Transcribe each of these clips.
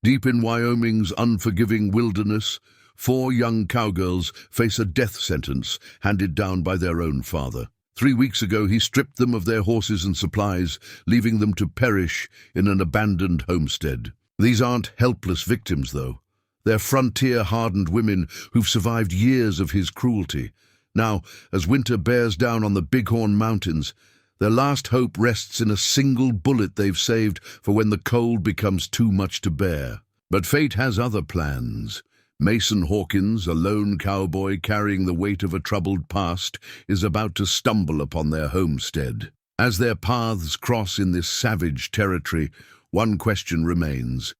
Deep in Wyoming's unforgiving wilderness, 4 young cowgirls face a death sentence handed down by their own father. 3 weeks ago, he stripped them of their horses and supplies, leaving them to perish in an abandoned homestead. These aren't helpless victims, though. They're frontier-hardened women who've survived years of his cruelty. Now, as winter bears down on the Bighorn Mountains, their last hope rests in a single bullet they've saved for when the cold becomes too much to bear. But fate has other plans. Mason Hawkins, a lone cowboy carrying the weight of a troubled past, is about to stumble upon their homestead. As their paths cross in this savage territory, one question remains.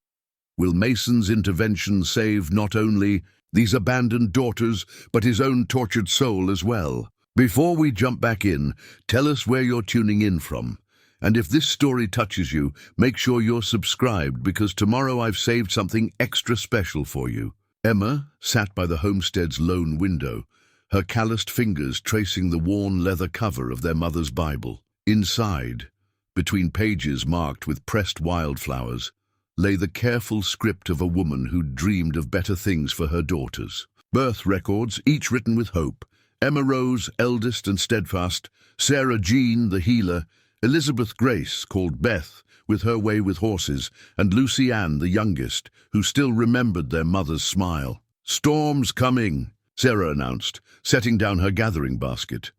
Will Mason's intervention save not only these abandoned daughters, but his own tortured soul as well? Before we jump back in, tell us where you're tuning in from. And if this story touches you, make sure you're subscribed, because tomorrow I've saved something extra special for you. Emma sat by the homestead's lone window, her calloused fingers tracing the worn leather cover of their mother's Bible. Inside, between pages marked with pressed wildflowers, lay the careful script of a woman who'd dreamed of better things for her daughters. Birth records, each written with hope. Emma Rose, eldest and steadfast; Sarah Jean, the healer; Elizabeth Grace, called Beth, with her way with horses; and Lucy Ann, the youngest, who still remembered their mother's smile. "Storm's coming," Sarah announced, setting down her gathering basket.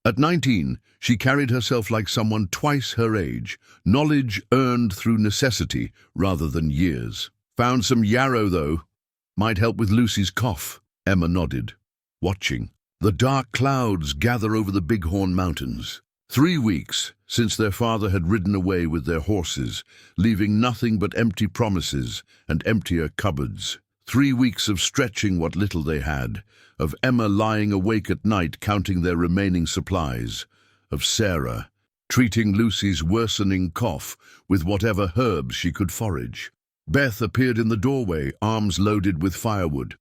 At 19, she carried herself like someone twice her age, knowledge earned through necessity rather than years. "Found some yarrow, though. Might help with Lucy's cough." Emma nodded, watching. The dark clouds gather over the Bighorn Mountains. 3 weeks since their father had ridden away with their horses, leaving nothing but empty promises and emptier cupboards. 3 weeks of stretching what little they had, of Emma lying awake at night counting their remaining supplies, of Sarah treating Lucy's worsening cough with whatever herbs she could forage. Beth appeared in the doorway, arms loaded with firewood.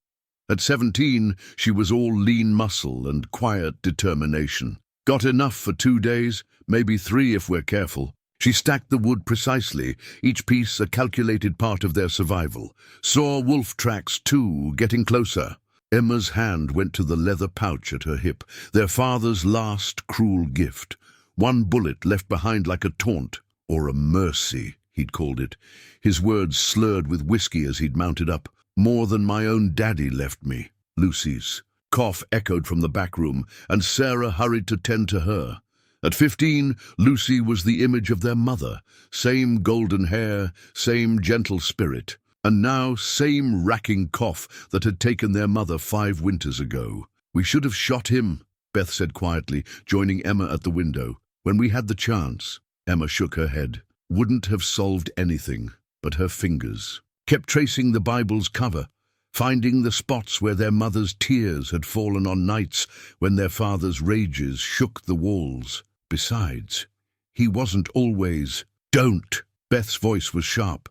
At 17, she was all lean muscle and quiet determination. Got enough for 2 days, maybe 3 if we're careful. She stacked the wood precisely, each piece a calculated part of their survival. Saw wolf tracks too, getting closer. Emma's hand went to the leather pouch at her hip, their father's last cruel gift. One bullet left behind like a taunt, or a mercy, he'd called it. His words slurred with whiskey as he'd mounted up. "More than my own daddy left me." Lucy's cough echoed from the back room, and Sarah hurried to tend to her. At 15, Lucy was the image of their mother, same golden hair, same gentle spirit, and now same racking cough that had taken their mother 5 winters ago. "We should have shot him," Beth said quietly, joining Emma at the window. "When we had the chance." Emma shook her head. Wouldn't have solved anything, but her fingers kept tracing the Bible's cover, finding the spots where their mother's tears had fallen on nights when their father's rages shook the walls. Besides, he wasn't always. "Don't!" Beth's voice was sharp.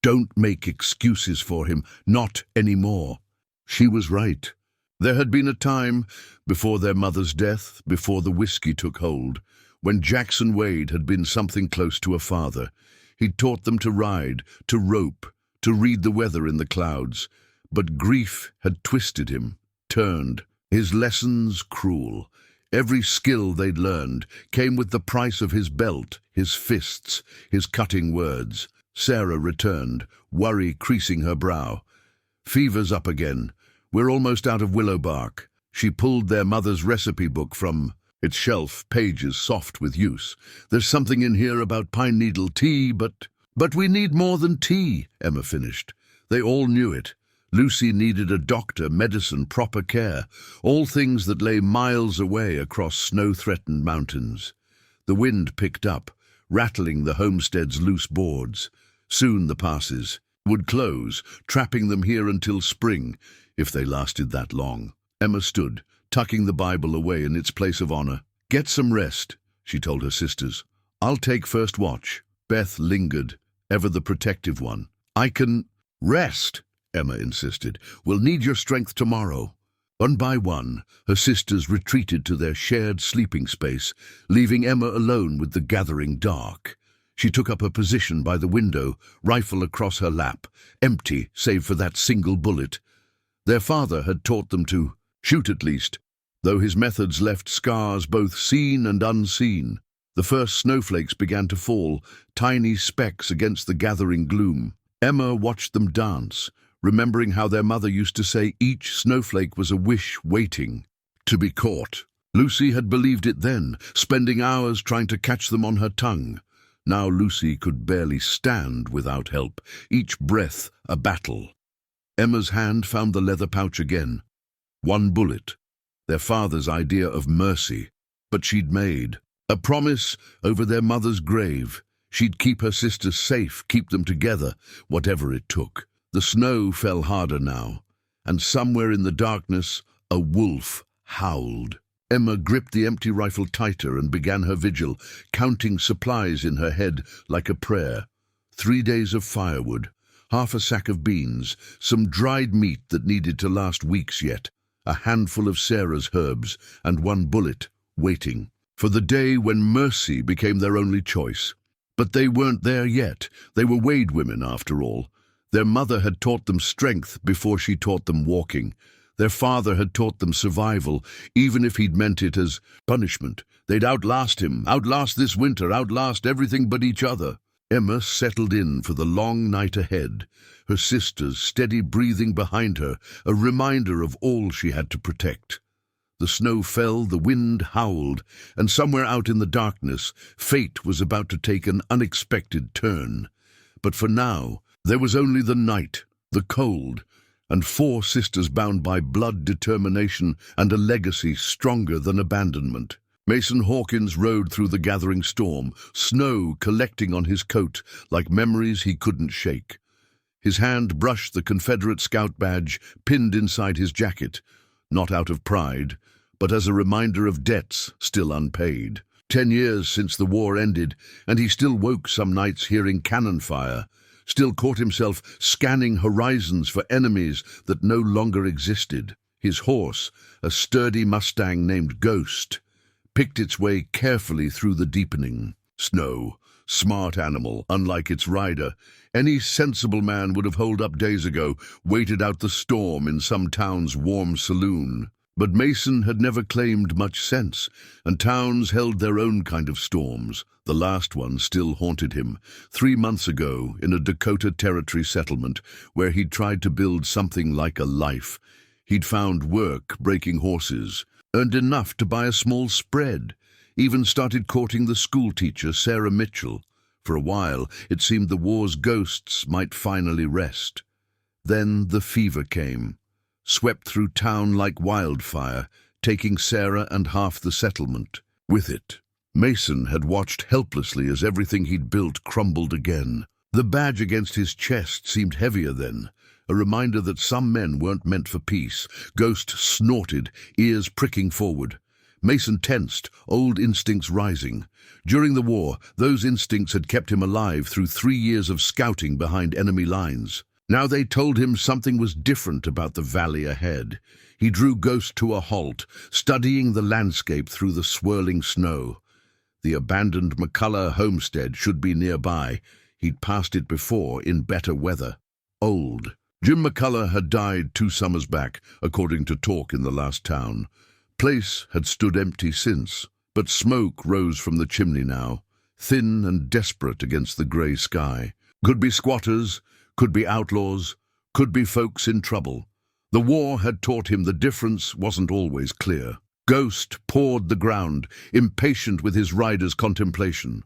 "Don't make excuses for him, not anymore." She was right. There had been a time, before their mother's death, before the whiskey took hold, when Jackson Wade had been something close to a father. He'd taught them to ride, to rope, to read the weather in the clouds. But grief had twisted him, turned. His lessons cruel. Every skill they'd learned came with the price of his belt, his fists, his cutting words. Sarah returned, worry creasing her brow. "Fever's up again. We're almost out of willow bark." She pulled their mother's recipe book from its shelf, pages soft with use. "There's something in here about pine needle tea, but we need more than tea," Emma finished. They all knew it. Lucy needed a doctor, medicine, proper care, all things that lay miles away across snow-threatened mountains. The wind picked up, rattling the homestead's loose boards. Soon the passes would close, trapping them here until spring, if they lasted that long. Emma stood, tucking the Bible away in its place of honor. "Get some rest," she told her sisters. "I'll take first watch." Beth lingered, ever the protective one. "I can rest," Emma insisted. "We'll need your strength tomorrow." One by one, her sisters retreated to their shared sleeping space, leaving Emma alone with the gathering dark. She took up her position by the window, rifle across her lap, empty save for that single bullet. Their father had taught them to shoot at least, though his methods left scars both seen and unseen. The first snowflakes began to fall, tiny specks against the gathering gloom. Emma watched them dance, remembering how their mother used to say each snowflake was a wish waiting to be caught. Lucy had believed it then, spending hours trying to catch them on her tongue. Now Lucy could barely stand without help, each breath a battle. Emma's hand found the leather pouch again. One bullet, their father's idea of mercy, but she'd made a promise over their mother's grave. She'd keep her sisters safe, keep them together, whatever it took. The snow fell harder now, and somewhere in the darkness, a wolf howled. Emma gripped the empty rifle tighter and began her vigil, counting supplies in her head like a prayer. 3 days of firewood, half a sack of beans, some dried meat that needed to last weeks yet, a handful of Sarah's herbs, and one bullet, waiting for the day when mercy became their only choice. But they weren't there yet. They were Wade women, after all. Their mother had taught them strength before she taught them walking. Their father had taught them survival, even if he'd meant it as punishment. They'd outlast him, outlast this winter, outlast everything but each other. Emma settled in for the long night ahead, her sisters steady breathing behind her, a reminder of all she had to protect. The snow fell, the wind howled, and somewhere out in the darkness, fate was about to take an unexpected turn. But for now, there was only the night, the cold, and 4 sisters bound by blood, determination, and a legacy stronger than abandonment. Mason Hawkins rode through the gathering storm, snow collecting on his coat like memories he couldn't shake. His hand brushed the Confederate scout badge pinned inside his jacket, not out of pride, but as a reminder of debts still unpaid. 10 years since the war ended, and he still woke some nights hearing cannon fire, still caught himself scanning horizons for enemies that no longer existed. His horse, a sturdy Mustang named Ghost, picked its way carefully through the deepening snow. Smart animal, unlike its rider. Any sensible man would have holed up days ago, waited out the storm in some town's warm saloon. But Mason had never claimed much sense, and towns held their own kind of storms. The last one still haunted him, 3 months ago in a Dakota Territory settlement where he'd tried to build something like a life. He'd found work breaking horses, earned enough to buy a small spread, even started courting the schoolteacher Sarah Mitchell. For a while, it seemed the war's ghosts might finally rest. Then the fever came, swept through town like wildfire, taking Sarah and half the settlement with it. Mason had watched helplessly as everything he'd built crumbled again. The badge against his chest seemed heavier then, a reminder that some men weren't meant for peace. Ghost snorted, ears pricking forward. Mason tensed, old instincts rising. During the war, those instincts had kept him alive through 3 years of scouting behind enemy lines. Now they told him something was different about the valley ahead. He drew Ghost to a halt, studying the landscape through the swirling snow. The abandoned McCullough homestead should be nearby. He'd passed it before in better weather. Old. Jim McCullough had died 2 summers back, according to talk in the last town. Place had stood empty since, but smoke rose from the chimney now, thin and desperate against the grey sky. Could be squatters, could be outlaws, could be folks in trouble. The war had taught him the difference wasn't always clear. Ghost pawed the ground, impatient with his rider's contemplation.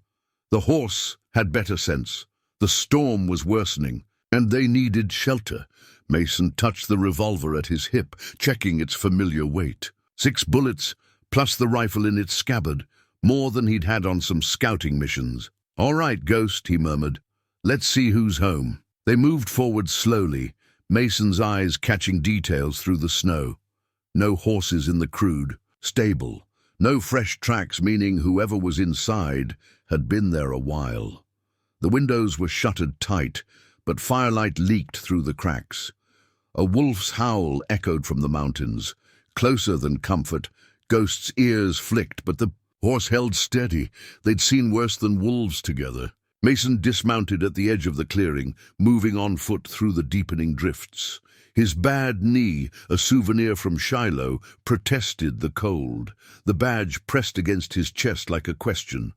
The horse had better sense. The storm was worsening, and they needed shelter. Mason touched the revolver at his hip, checking its familiar weight. 6 bullets, plus the rifle in its scabbard, more than he'd had on some scouting missions. "All right, Ghost," he murmured. "Let's see who's home." They moved forward slowly, Mason's eyes catching details through the snow. No horses in the crude stable. No fresh tracks, meaning whoever was inside had been there a while. The windows were shuttered tight, but firelight leaked through the cracks. A wolf's howl echoed from the mountains. Closer than comfort, Ghost's ears flicked, but the horse held steady. They'd seen worse than wolves together. Mason dismounted at the edge of the clearing, moving on foot through the deepening drifts. His bad knee, a souvenir from Shiloh, protested the cold, the badge pressed against his chest like a question.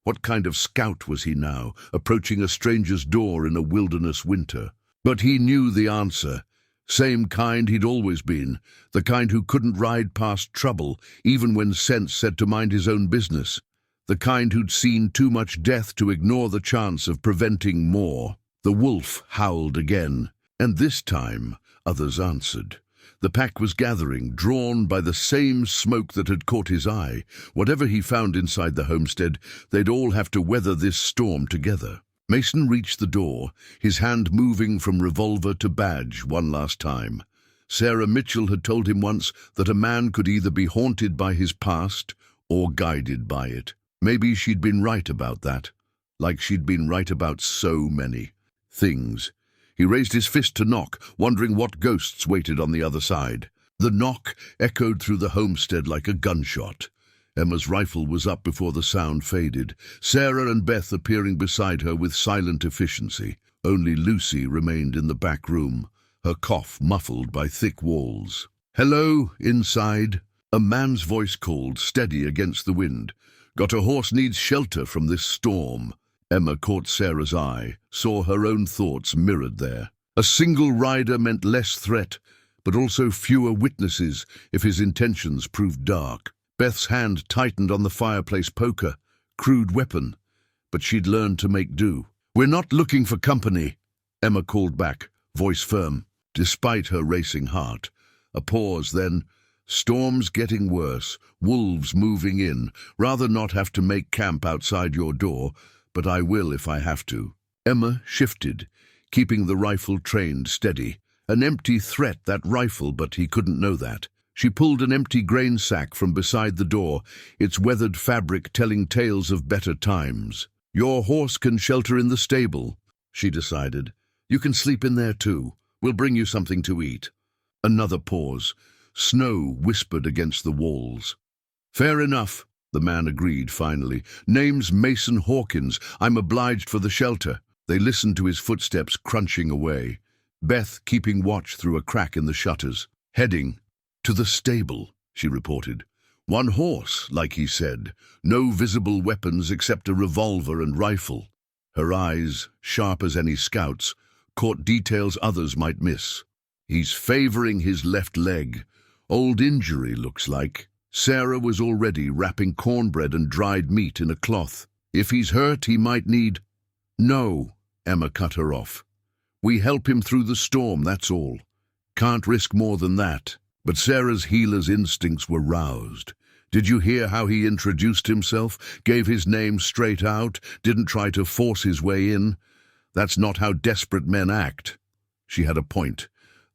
What kind of scout was he now, approaching a stranger's door in a wilderness winter? But he knew the answer. Same kind he'd always been, the kind who couldn't ride past trouble, even when sense said to mind his own business. The kind who'd seen too much death to ignore the chance of preventing more. The wolf howled again, and this time others answered. The pack was gathering, drawn by the same smoke that had caught his eye. Whatever he found inside the homestead, they'd all have to weather this storm together. Mason reached the door, his hand moving from revolver to badge one last time. Sarah Mitchell had told him once that a man could either be haunted by his past or guided by it. Maybe she'd been right about that, like she'd been right about so many things. He raised his fist to knock, wondering what ghosts waited on the other side. The knock echoed through the homestead like a gunshot. Emma's rifle was up before the sound faded, Sarah and Beth appearing beside her with silent efficiency. Only Lucy remained in the back room, her cough muffled by thick walls. "Hello, inside," a man's voice called, steady against the wind. "Got a horse needs shelter from this storm." Emma caught Sarah's eye, saw her own thoughts mirrored there. A single rider meant less threat, but also fewer witnesses if his intentions proved dark. Beth's hand tightened on the fireplace poker, crude weapon, but she'd learned to make do. "We're not looking for company," Emma called back, voice firm, despite her racing heart. A pause, then, "Storm's getting worse, wolves moving in. Rather not have to make camp outside your door, but I will if I have to." Emma shifted, keeping the rifle trained steady. An empty threat, that rifle, but he couldn't know that. She pulled an empty grain sack from beside the door, its weathered fabric telling tales of better times. "Your horse can shelter in the stable," she decided. "You can sleep in there too. We'll bring you something to eat." Another pause. Snow whispered against the walls. "Fair enough," the man agreed finally. "Name's Mason Hawkins. I'm obliged for the shelter." They listened to his footsteps crunching away, Beth keeping watch through a crack in the shutters. "Heading to the stable," she reported. "One horse, like he said. No visible weapons except a revolver and rifle." Her eyes, sharp as any scout's, caught details others might miss. "He's favoring his left leg. Old injury, looks like." Sarah was already wrapping cornbread and dried meat in a cloth. "If he's hurt, he might need—" "No," Emma cut her off. "We help him through the storm, that's all. Can't risk more than that." But Sarah's healer's instincts were roused. "Did you hear how he introduced himself? Gave his name straight out, didn't try to force his way in? That's not how desperate men act." She had a point.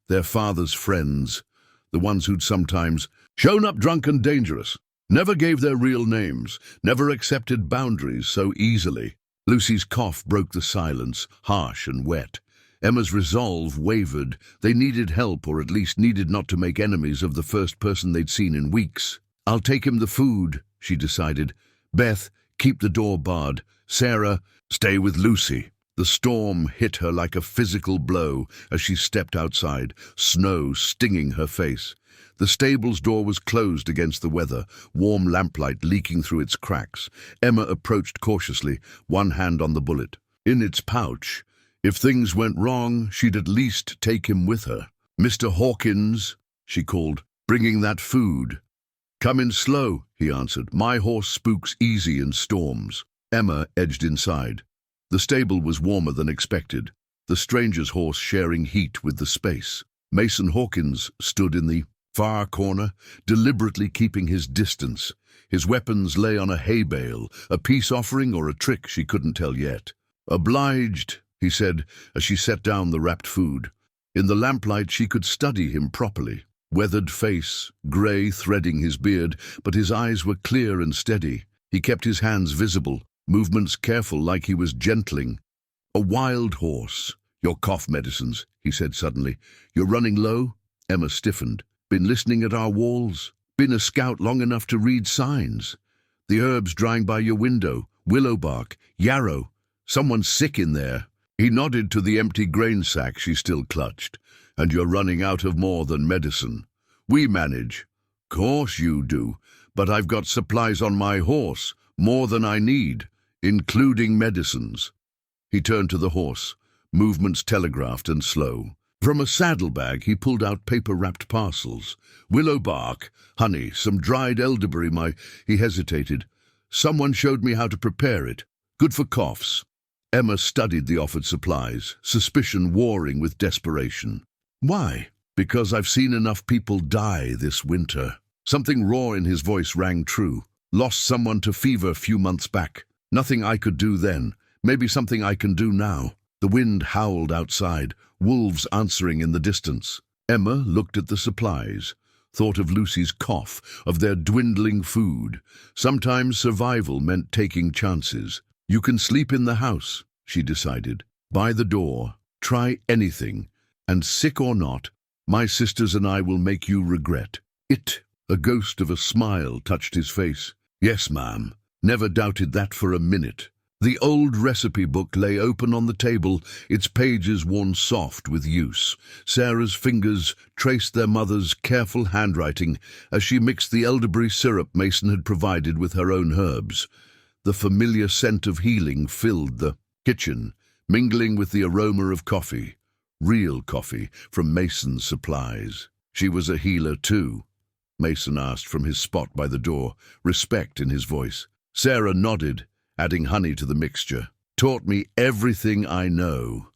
Their father's friends, the ones who'd sometimes shown up drunk and dangerous, never gave their real names, never accepted boundaries so easily. Lucy's cough broke the silence, harsh and wet. Emma's resolve wavered. They needed help, or at least needed not to make enemies of the first person they'd seen in weeks. "I'll take him the food," she decided. "Beth, keep the door barred. Sarah, stay with Lucy." The storm hit her like a physical blow as she stepped outside, snow stinging her face. The stable's door was closed against the weather, warm lamplight leaking through its cracks. Emma approached cautiously, one hand on the bullet. In its pouch, if things went wrong, she'd at least take him with her. "Mr. Hawkins," she called, "bringing that food." "Come in slow," he answered. "My horse spooks easy in storms." Emma edged inside. The stable was warmer than expected, the stranger's horse sharing heat with the space. Mason Hawkins stood in the far corner, deliberately keeping his distance. His weapons lay on a hay bale, a peace offering or a trick she couldn't tell yet. "Obliged," he said as she set down the wrapped food. In the lamplight she could study him properly. Weathered face, grey threading his beard, but his eyes were clear and steady. He kept his hands visible, movements careful like he was gentling. "A wild horse. Your cough medicines," he said suddenly. "You're running low?" Emma stiffened. "Been listening at our walls? Been a scout long enough to read signs? The herbs drying by your window, willow bark, yarrow. Someone's sick in there." He nodded to the empty grain sack she still clutched. "And you're running out of more than medicine." "We manage." "Course you do, but I've got supplies on my horse, more than I need, including medicines." He turned to the horse, movements telegraphed and slow. From a saddlebag he pulled out paper-wrapped parcels. "Willow bark, honey, some dried elderberry, He hesitated. "Someone showed me how to prepare it. Good for coughs." Emma studied the offered supplies, suspicion warring with desperation. "Why?" "Because I've seen enough people die this winter." Something raw in his voice rang true. "Lost someone to fever a few months back. Nothing I could do then. Maybe something I can do now." The wind howled outside, wolves answering in the distance. Emma looked at the supplies, thought of Lucy's cough, of their dwindling food. Sometimes survival meant taking chances. "You can sleep in the house," she decided. "By the door. Try anything. And sick or not, my sisters and I will make you regret it." A ghost of a smile touched his face. "Yes, ma'am. Never doubted that for a minute." The old recipe book lay open on the table, its pages worn soft with use. Sarah's fingers traced their mother's careful handwriting as she mixed the elderberry syrup Mason had provided with her own herbs. The familiar scent of healing filled the kitchen, mingling with the aroma of coffee. Real coffee from Mason's supplies. "She was a healer too?" Mason asked from his spot by the door, respect in his voice. Sarah nodded, adding honey to the mixture. "Taught me everything I know."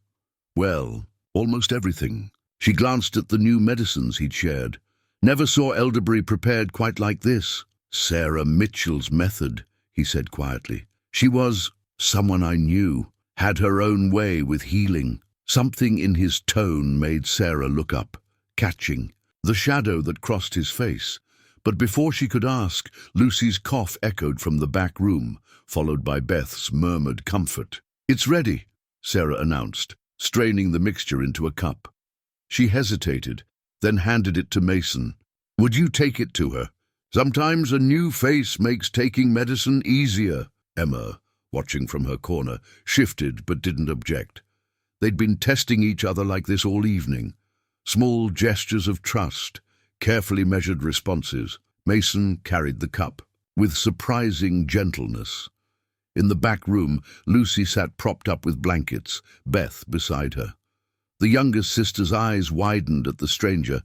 "Well, almost everything." She glanced at the new medicines he'd shared. "Never saw elderberry prepared quite like this." "Sarah Mitchell's method," he said quietly. "She was someone I knew, had her own way with healing." Something in his tone made Sarah look up, catching the shadow that crossed his face. But before she could ask, Lucy's cough echoed from the back room, followed by Beth's murmured comfort. "It's ready," Sarah announced, straining the mixture into a cup. She hesitated, then handed it to Mason. "Would you take it to her? Sometimes a new face makes taking medicine easier." Emma, watching from her corner, shifted but didn't object. They'd been testing each other like this all evening. Small gestures of trust, carefully measured responses. Mason carried the cup, with surprising gentleness. In the back room, Lucy sat propped up with blankets, Beth beside her. The youngest sister's eyes widened at the stranger,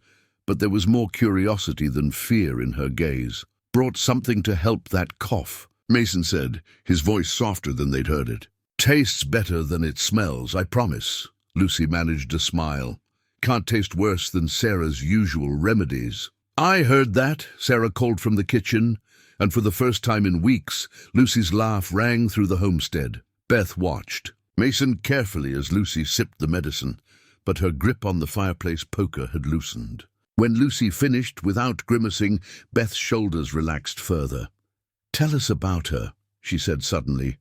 but there was more curiosity than fear in her gaze. "Brought something to help that cough," Mason said, his voice softer than they'd heard it. "Tastes better than it smells, I promise." Lucy managed a smile. "Can't taste worse than Sarah's usual remedies." "I heard that," Sarah called from the kitchen, and for the first time in weeks, Lucy's laugh rang through the homestead. Beth watched, Mason carefully as Lucy sipped the medicine, but her grip on the fireplace poker had loosened. When Lucy finished without grimacing, Beth's shoulders relaxed further. "Tell us about her," she said suddenly.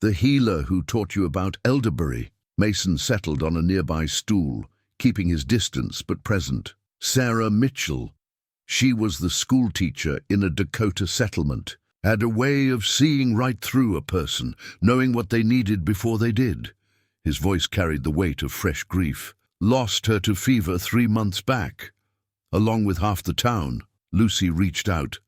"The healer who taught you about elderberry." Mason settled on a nearby stool, keeping his distance but present. "Sarah Mitchell. She was the schoolteacher in a Dakota settlement. Had a way of seeing right through a person, knowing what they needed before they did." His voice carried the weight of fresh grief. "Lost her to fever 3 months back. Along with half the town." Lucy reached out,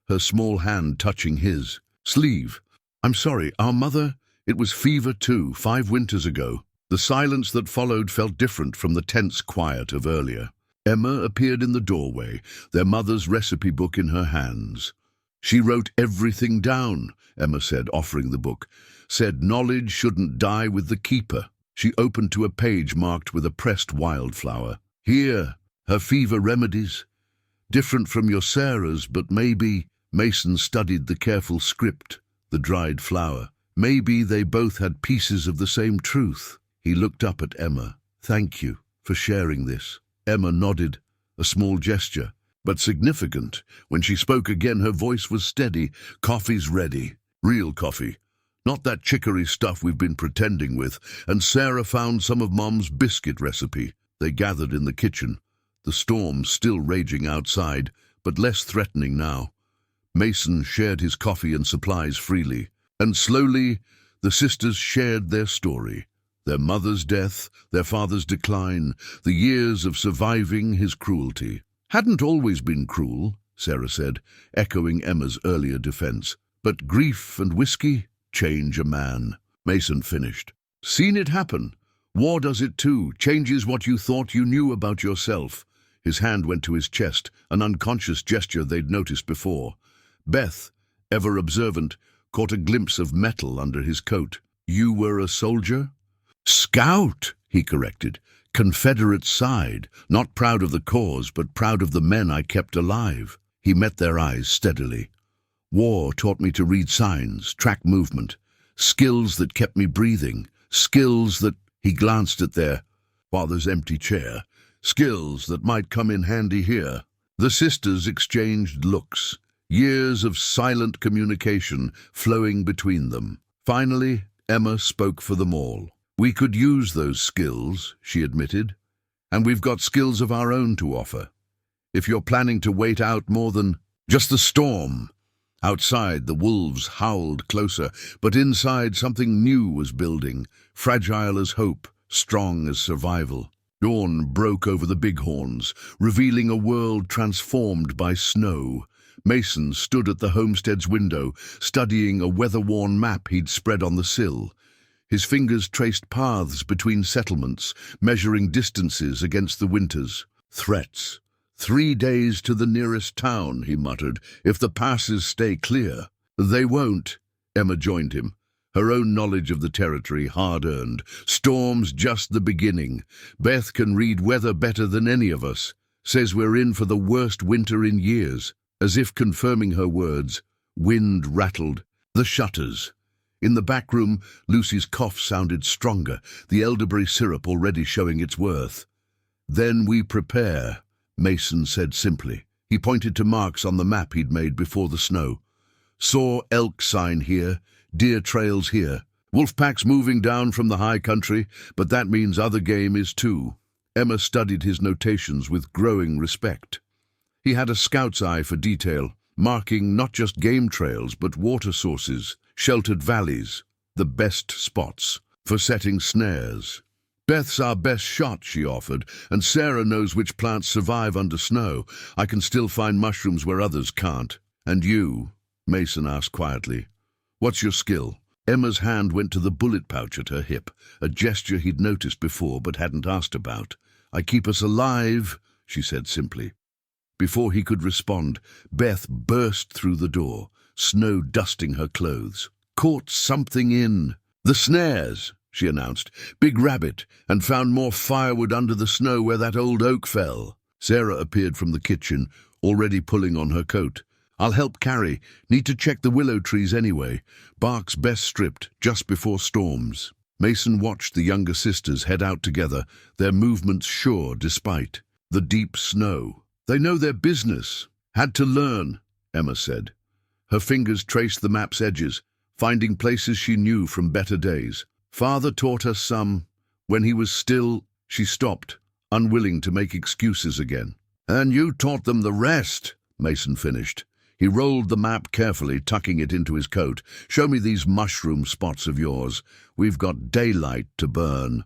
her small hand touching his sleeve. "I'm sorry, our mother, it was fever too, 5 winters ago." The silence that followed felt different from the tense quiet of earlier. Emma appeared in the doorway, their mother's recipe book in her hands. "She wrote everything down," Emma said, offering the book. "Said knowledge shouldn't die with the keeper." She opened to a page marked with a pressed wildflower. "Here, her fever remedies. Different from your Sarah's, but maybe—" Mason studied the careful script, the dried flower. "Maybe they both had pieces of the same truth." He looked up at Emma. "Thank you for sharing this." Emma nodded, a small gesture, but significant. When she spoke again, her voice was steady. "Coffee's ready. Real coffee. Not that chicory stuff we've been pretending with." And Sarah found some of Mom's biscuit recipe. They gathered in the kitchen, the storm still raging outside, but less threatening now. Mason shared his coffee and supplies freely, and slowly The sisters shared their story. Their mother's death, their father's decline, the years of surviving his cruelty. Hadn't always been cruel, Sarah said, echoing Emma's earlier defense. But grief and whiskey change a man. Mason finished. Seen it happen. War does it too, changes what you thought you knew about yourself. His hand went to his chest, an unconscious gesture they'd noticed before. Beth, ever observant, caught a glimpse of metal under his coat. You were a soldier? Scout, he corrected. Confederate side, not proud of the cause, but proud of the men I kept alive. He met their eyes steadily. War taught me to read signs, track movement, skills that kept me breathing, skills that, he glanced at their father's empty chair, skills that might come in handy here. The sisters exchanged looks, years of silent communication flowing between them. Finally, Emma spoke for them all. We could use those skills, she admitted, and we've got skills of our own to offer. If you're planning to wait out more than just the storm. Outside, the wolves howled closer, but inside something new was building, fragile as hope, strong as survival. Dawn broke over the Bighorns, revealing a world transformed by snow. Mason stood at the homestead's window, studying a weather-worn map he'd spread on the sill. His fingers traced paths between settlements, measuring distances against the winters. Threats. 3 days to the nearest town, he muttered, if the passes stay clear. They won't, Emma joined him. Her own knowledge of the territory hard-earned. Storm's just the beginning. Beth can read weather better than any of us. Says we're in for the worst winter in years. As if confirming her words, wind rattled. The shutters. In the back room, Lucy's cough sounded stronger, the elderberry syrup already showing its worth. Then we prepare, Mason said simply. He pointed to marks on the map he'd made before the snow. Saw elk sign here, deer trails here. Wolf packs moving down from the high country, but that means other game is too. Emma studied his notations with growing respect. He had a scout's eye for detail, marking not just game trails but water sources, sheltered valleys, the best spots for setting snares. Beth's our best shot, she offered, and Sarah knows which plants survive under snow. I can still find mushrooms where others can't. And you? Mason asked quietly. What's your skill? Emma's hand went to the bullet pouch at her hip, a gesture he'd noticed before but hadn't asked about. I keep us alive, she said simply. Before he could respond, Beth burst through the door, snow dusting her clothes. Caught something in. The snares, she announced. Big rabbit, and found more firewood under the snow where that old oak fell. Sarah appeared from the kitchen, already pulling on her coat. I'll help carry. Need to check the willow trees anyway. Bark's best stripped, just before storms. Mason watched the younger sisters head out together, their movements sure despite the deep snow. They know their business. Had to learn, Emma said. Her fingers traced the map's edges, finding places she knew from better days. Father taught us some. When he was still, she stopped, unwilling to make excuses again. And you taught them the rest, Mason finished. He rolled the map carefully, tucking it into his coat. Show me these mushroom spots of yours. We've got daylight to burn.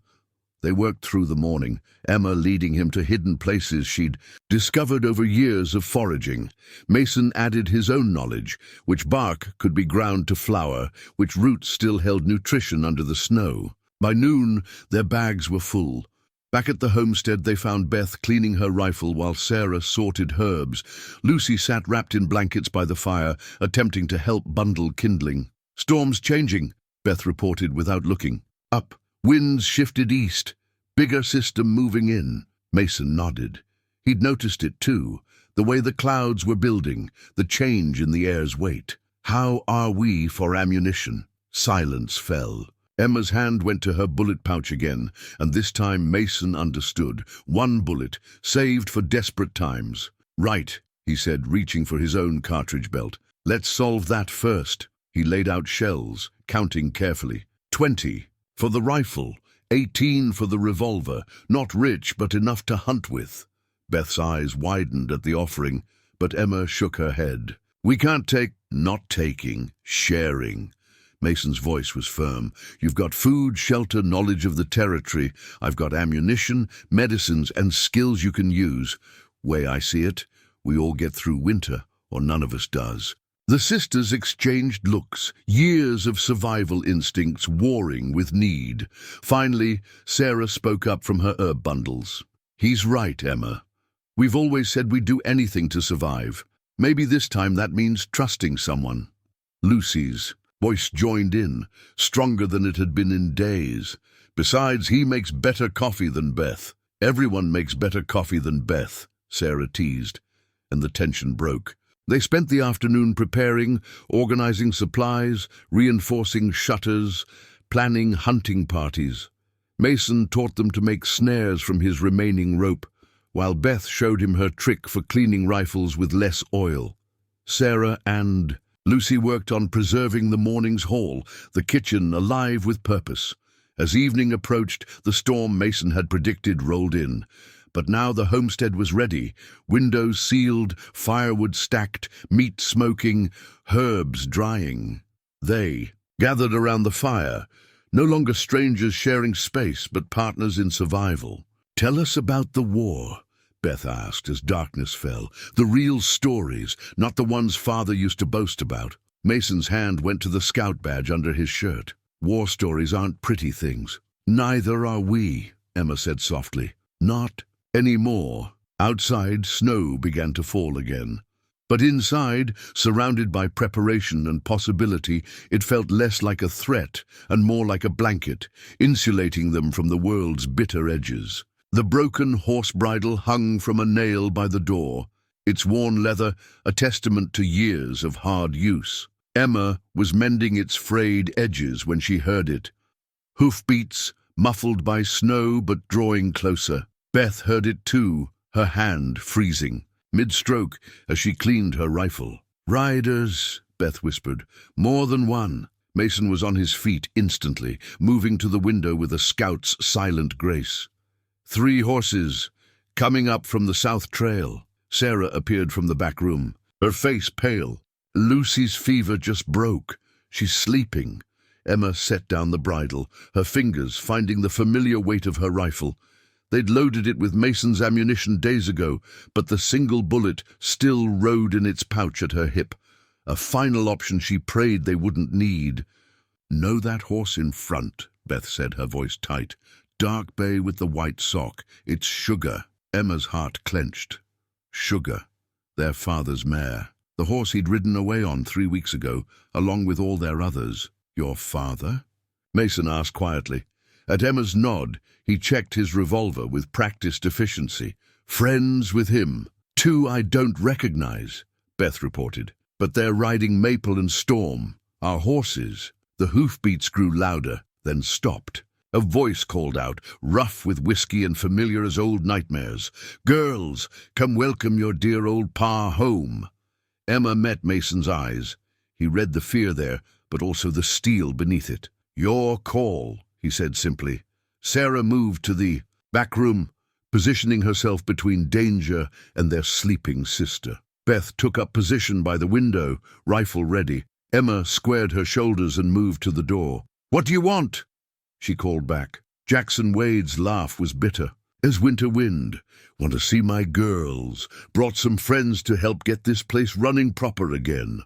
They worked through the morning, Emma leading him to hidden places she'd discovered over years of foraging. Mason added his own knowledge, which bark could be ground to flour, which roots still held nutrition under the snow. By noon, their bags were full. Back at the homestead, they found Beth cleaning her rifle while Sarah sorted herbs. Lucy sat wrapped in blankets by the fire, attempting to help bundle kindling. Storm's changing, Beth reported without looking. Up. Winds shifted east. Bigger system moving in. Mason nodded. He'd noticed it too, the way the clouds were building, the change in the air's weight. How are we for ammunition? Silence fell. Emma's hand went to her bullet pouch again, and this time Mason understood. 1 bullet, saved for desperate times. Right, he said, reaching for his own cartridge belt. Let's solve that first. He laid out shells, counting carefully. 20 for the rifle, 18 for the revolver, not rich but enough to hunt with. Beth's eyes widened at the offering, but Emma shook her head. We can't take, not taking, sharing. Mason's voice was firm. "You've got food, shelter, knowledge of the territory. I've got ammunition, medicines, and skills you can use. Way I see it, we all get through winter, or none of us does." The sisters exchanged looks, years of survival instincts warring with need. Finally, Sarah spoke up from her herb bundles. "He's right, Emma. We've always said we'd do anything to survive. Maybe this time that means trusting someone." Lucy's voice joined in, stronger than it had been in days. "Besides, he makes better coffee than Beth." "Everyone makes better coffee than Beth," Sarah teased, and the tension broke. They spent the afternoon preparing, organizing supplies, reinforcing shutters, planning hunting parties. Mason taught them to make snares from his remaining rope, while Beth showed him her trick for cleaning rifles with less oil. Sarah and Lucy worked on preserving the morning's haul, the kitchen alive with purpose. As evening approached, the storm Mason had predicted rolled in. But now the homestead was ready, windows sealed, firewood stacked, meat smoking, herbs drying. They gathered around the fire, no longer strangers sharing space, but partners in survival. "Tell us about the war," Beth asked as darkness fell. "The real stories, not the ones Father used to boast about." Mason's hand went to the scout badge under his shirt. "War stories aren't pretty things." "Neither are we," Emma said softly. "Not anymore." Outside, snow began to fall again. But inside, surrounded by preparation and possibility, it felt less like a threat and more like a blanket, insulating them from the world's bitter edges. The broken horse bridle hung from a nail by the door, its worn leather a testament to years of hard use. Emma was mending its frayed edges when she heard it. Hoofbeats, muffled by snow but drawing closer. Beth heard it too, her hand freezing, mid-stroke as she cleaned her rifle. "Riders," Beth whispered. "More than one." Mason was on his feet instantly, moving to the window with a scout's silent grace. "3 horses, coming up from the south trail." Sarah appeared from the back room, her face pale. "Lucy's fever just broke. She's sleeping." Emma set down the bridle, her fingers finding the familiar weight of her rifle. They'd loaded it with Mason's ammunition days ago, but the single bullet still rode in its pouch at her hip, a final option she prayed they wouldn't need. "Know that horse in front," Beth said, her voice tight. "Dark bay with the white sock. It's Sugar." Emma's heart clenched. Sugar, their father's mare. The horse he'd ridden away on 3 weeks ago, along with all their others. "Your father?" Mason asked quietly. At Emma's nod, he checked his revolver with practiced efficiency. "Friends with him. 2 I don't recognize," Beth reported. "But they're riding Maple and Storm, our horses." The hoofbeats grew louder, then stopped. A voice called out, rough with whiskey and familiar as old nightmares. "Girls, come welcome your dear old pa home." Emma met Mason's eyes. He read the fear there, but also the steel beneath it. "Your call," he said simply. Sarah moved to the back room, positioning herself between danger and their sleeping sister. Beth took up position by the window, rifle ready. Emma squared her shoulders and moved to the door. "What do you want?" she called back. Jackson Wade's laugh was bitter. "As winter wind. Want to see my girls. Brought some friends to help get this place running proper again.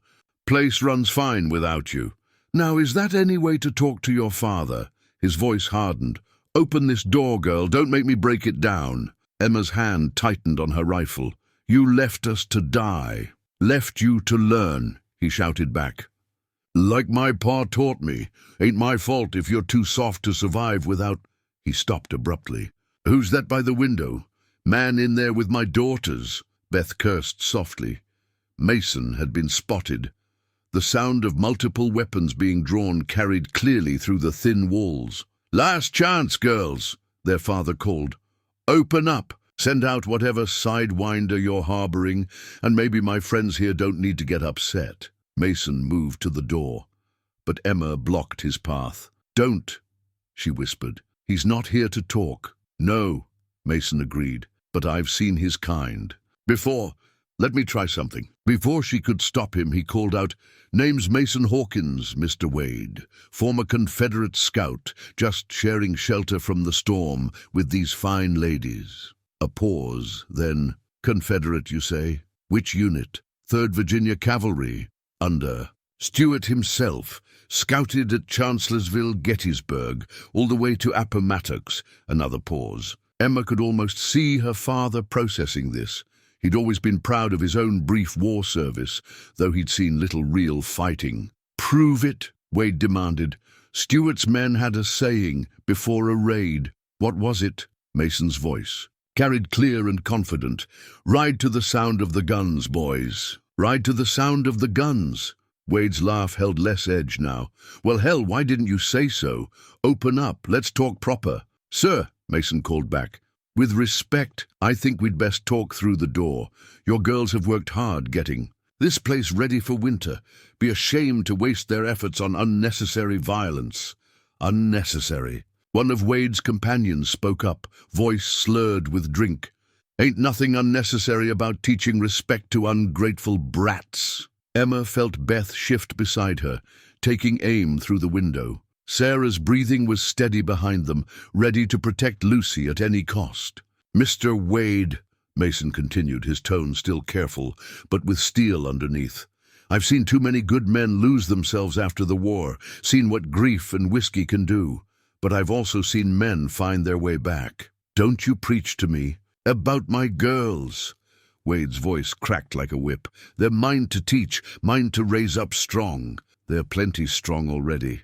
Place runs fine without you. Now, is that any way to talk to your father?" His voice hardened. "Open this door, girl. Don't make me break it down." Emma's hand tightened on her rifle. "You left us to die." "Left you to learn," he shouted back. "Like my pa taught me. Ain't my fault if you're too soft to survive without—" He stopped abruptly. "Who's that by the window? Man in there with my daughters?" Beth cursed softly. Mason had been spotted. The sound of multiple weapons being drawn carried clearly through the thin walls. "Last chance, girls," their father called. "Open up. Send out whatever sidewinder you're harboring, and maybe my friends here don't need to get upset." Mason moved to the door, but Emma blocked his path. "Don't," she whispered. "He's not here to talk." "No," Mason agreed, "but I've seen his kind. Before, let me try something. Before she could stop him, he called out, "Name's Mason Hawkins, Mr. Wade, former Confederate scout, just sharing shelter from the storm with these fine ladies." A pause, then, "Confederate, you say? Which unit?" "3rd Virginia Cavalry, under Stuart himself, scouted at Chancellorsville, Gettysburg, all the way to Appomattox." Another pause. Emma could almost see her father processing this. He'd always been proud of his own brief war service, though he'd seen little real fighting. "Prove it," Wade demanded. "Stuart's men had a saying before a raid." "What was it?" Mason's voice carried clear and confident. "Ride to the sound of the guns, boys. Ride to the sound of the guns." Wade's laugh held less edge now. "Well, hell, why didn't you say so? Open up, let's talk proper." "Sir," Mason called back, "with respect, I think we'd best talk through the door. Your girls have worked hard getting this place ready for winter. Be ashamed to waste their efforts on unnecessary violence." "Unnecessary." One of Wade's companions spoke up, voice slurred with drink. "Ain't nothing unnecessary about teaching respect to ungrateful brats." Emma felt Beth shift beside her, taking aim through the window. Sarah's breathing was steady behind them, ready to protect Lucy at any cost. "Mr. Wade," Mason continued, his tone still careful, but with steel underneath, "I've seen too many good men lose themselves after the war, seen what grief and whiskey can do. But I've also seen men find their way back. Don't you preach to me about my girls." Wade's voice cracked like a whip. "They're mine to teach, mine to raise up strong." "They're plenty strong already,"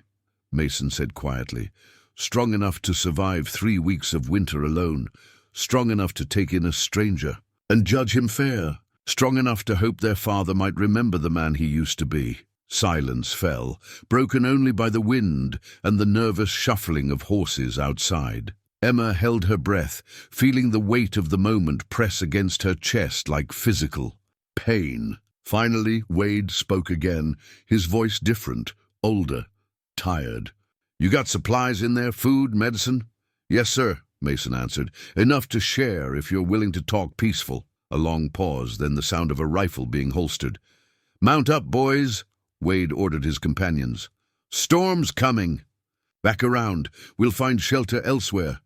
Mason said quietly. "Strong enough to survive 3 weeks of winter alone. Strong enough to take in a stranger and judge him fair. Strong enough to hope their father might remember the man he used to be." Silence fell, broken only by the wind and the nervous shuffling of horses outside. Emma held her breath, feeling the weight of the moment press against her chest like physical pain. Finally, Wade spoke again, his voice different, older, tired. "You got supplies in there, food, medicine?" "Yes, sir," Mason answered. "Enough to share if you're willing to talk peaceful." A long pause, then the sound of a rifle being holstered. "Mount up, boys," Wade ordered his companions. "Storm's coming." "Back around. We'll find shelter elsewhere."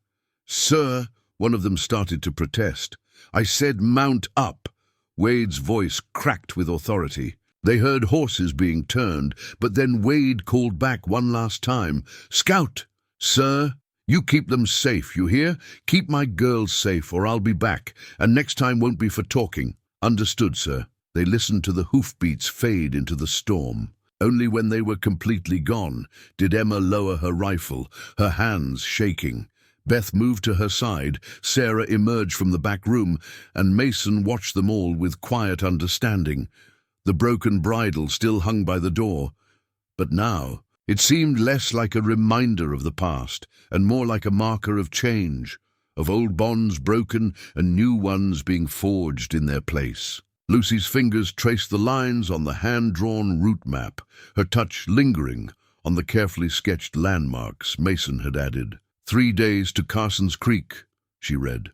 "Sir," one of them started to protest. "I said mount up." Wade's voice cracked with authority. They heard horses being turned, but then Wade called back one last time. "Scout!" "Sir, you keep them safe, you hear? Keep my girls safe, or I'll be back, and next time won't be for talking." "Understood, sir." They listened to the hoofbeats fade into the storm. Only when they were completely gone did Emma lower her rifle, her hands shaking. Beth moved to her side, Sarah emerged from the back room, and Mason watched them all with quiet understanding. The broken bridle still hung by the door, but now it seemed less like a reminder of the past and more like a marker of change, of old bonds broken and new ones being forged in their place. Lucy's fingers traced the lines on the hand-drawn route map, her touch lingering on the carefully sketched landmarks Mason had added. 3 days to Carson's Creek, she read.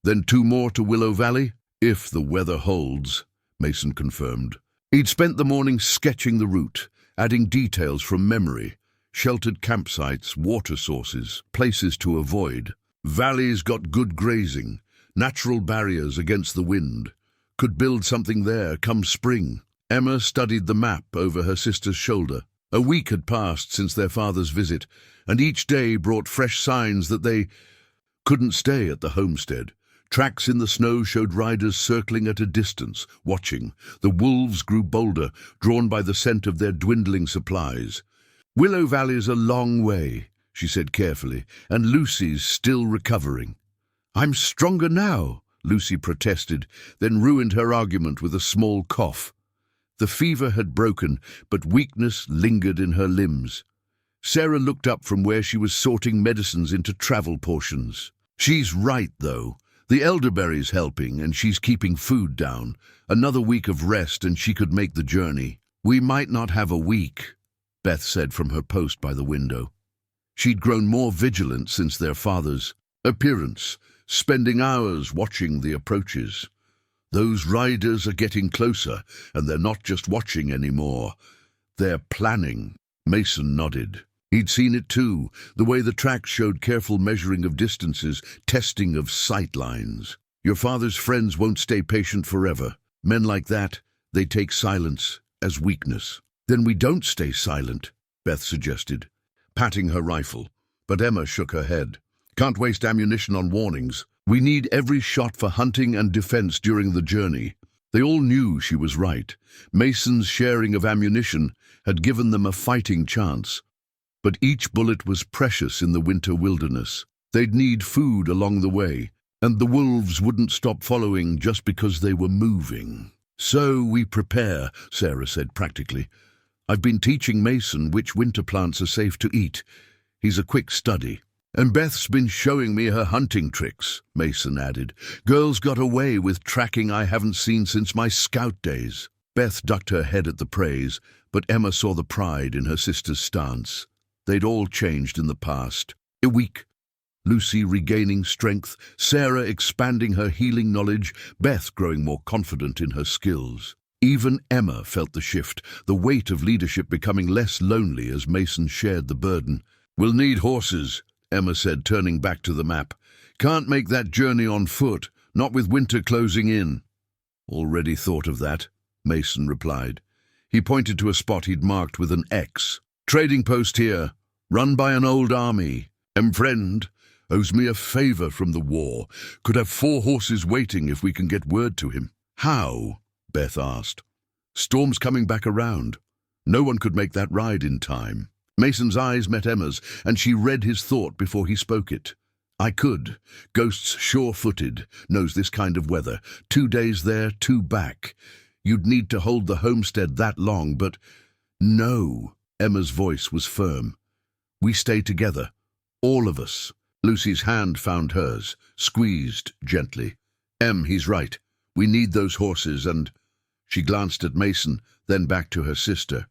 Then 2 more to Willow Valley, if the weather holds, Mason confirmed. He'd spent the morning sketching the route, adding details from memory, sheltered campsites, water sources, places to avoid. Valleys got good grazing, natural barriers against the wind. Could build something there come spring. Emma studied the map over her sister's shoulder. A week had passed since their father's visit, and each day brought fresh signs that they couldn't stay at the homestead. Tracks in the snow showed riders circling at a distance, watching. The wolves grew bolder, drawn by the scent of their dwindling supplies. "Willow Valley's a long way," she said carefully, "and Lucy's still recovering." "I'm stronger now," Lucy protested, then ruined her argument with a small cough. The fever had broken, but weakness lingered in her limbs. Sarah looked up from where she was sorting medicines into travel portions. "She's right, though. The elderberry's helping, and she's keeping food down. Another week of rest, and she could make the journey." "We might not have a week," Beth said from her post by the window. She'd grown more vigilant since their father's appearance, spending hours watching the approaches. Those riders are getting closer, and they're not just watching anymore. They're planning. Mason nodded. He'd seen it too, the way the tracks showed careful measuring of distances, testing of sight lines. Your father's friends won't stay patient forever. Men like that, they take silence as weakness. Then we don't stay silent, Beth suggested, patting her rifle. But Emma shook her head. Can't waste ammunition on warnings. We need every shot for hunting and defense during the journey. They all knew she was right. Mason's sharing of ammunition had given them a fighting chance. But each bullet was precious in the winter wilderness. They'd need food along the way, and the wolves wouldn't stop following just because they were moving. So we prepare, Sarah said practically. I've been teaching Mason which winter plants are safe to eat. He's a quick study. And Beth's been showing me her hunting tricks, Mason added. Girl's got away with tracking I haven't seen since my scout days. Beth ducked her head at the praise, but Emma saw the pride in her sister's stance. They'd all changed in the past. A week, Lucy regaining strength, Sarah expanding her healing knowledge, Beth growing more confident in her skills. Even Emma felt the shift, the weight of leadership becoming less lonely as Mason shared the burden. We'll need horses, Emma said, turning back to the map. Can't make that journey on foot, not with winter closing in. Already thought of that, Mason replied. He pointed to a spot he'd marked with an X. Trading post here, run by an old army. Friend owes me a favor from the war. Could have 4 horses waiting if we can get word to him. How? Beth asked. Storm's coming back around. No one could make that ride in time. Mason's eyes met Emma's, and she read his thought before he spoke it. I could. Ghost's sure-footed, knows this kind of weather. 2 days there, 2 back. You'd need to hold the homestead that long, but... No, Emma's voice was firm. We stay together. All of us. Lucy's hand found hers, squeezed gently. He's right. We need those horses, and... She glanced at Mason, then back to her sister.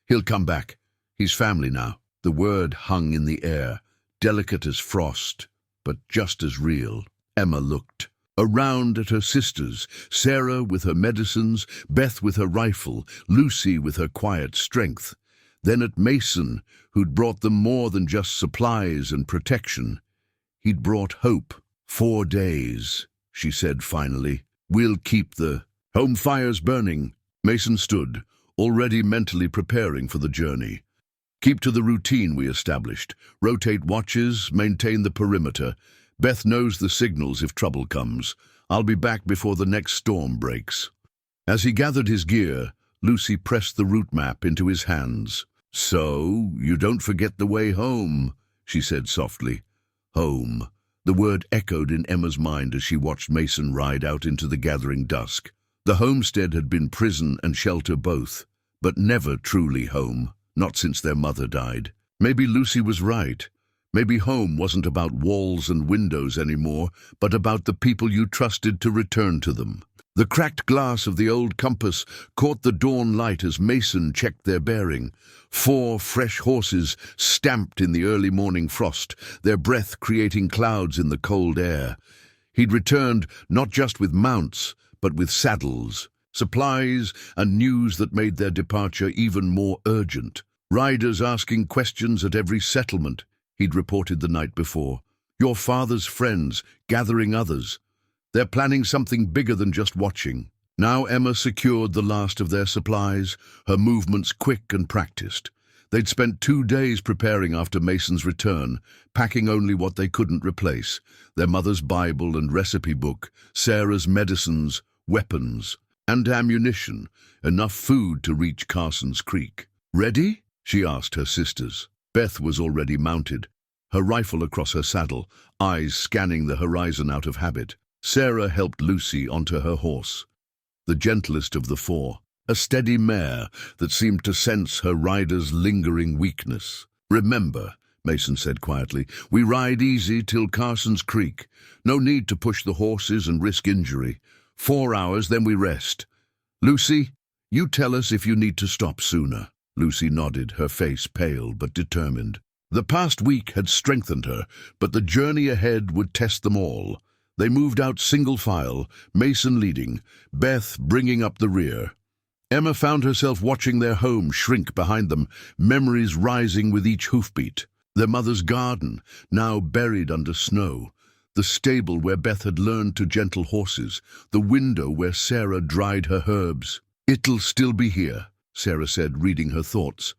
He'll come back. He's family now. The word hung in the air, delicate as frost, but just as real. Emma looked. Around at her sisters, Sarah with her medicines, Beth with her rifle, Lucy with her quiet strength. Then at Mason, who'd brought them more than just supplies and protection. He'd brought hope. 4 days, she said finally. We'll keep the home fires burning. Mason stood, already mentally preparing for the journey. Keep to the routine we established. Rotate watches, maintain the perimeter. Beth knows the signals if trouble comes. I'll be back before the next storm breaks. As he gathered his gear, Lucy pressed the route map into his hands. So, you don't forget the way home, she said softly. Home. The word echoed in Emma's mind as she watched Mason ride out into the gathering dusk. The homestead had been prison and shelter both, but never truly home. Not since their mother died. Maybe Lucy was right. Maybe home wasn't about walls and windows anymore, but about the people you trusted to return to them. The cracked glass of the old compass caught the dawn light as Mason checked their bearing. 4 fresh horses stamped in the early morning frost, their breath creating clouds in the cold air. He'd returned not just with mounts, but with saddles. Supplies and news that made their departure even more urgent. Riders asking questions at every settlement, he'd reported the night before. Your father's friends, gathering others. They're planning something bigger than just watching. Now Emma secured the last of their supplies, her movements quick and practiced. They'd spent 2 days preparing after Mason's return, packing only what they couldn't replace. Their mother's Bible and recipe book, Sarah's medicines, weapons, and ammunition, enough food to reach Carson's Creek. Ready? She asked her sisters. Beth was already mounted, her rifle across her saddle, eyes scanning the horizon out of habit. Sarah helped Lucy onto her horse, the gentlest of the 4, a steady mare that seemed to sense her rider's lingering weakness. Remember, Mason said quietly, we ride easy till Carson's Creek. No need to push the horses and risk injury. 4 hours, then we rest. Lucy, you tell us if you need to stop sooner. Lucy nodded, her face pale but determined. The past week had strengthened her, but the journey ahead would test them all. They moved out single file, Mason leading, Beth bringing up the rear. Emma found herself watching their home shrink behind them, memories rising with each hoofbeat. Their mother's garden, now buried under snow. The stable where Beth had learned to gentle horses. The window where Sarah dried her herbs. "It'll still be here," Sarah said, reading her thoughts,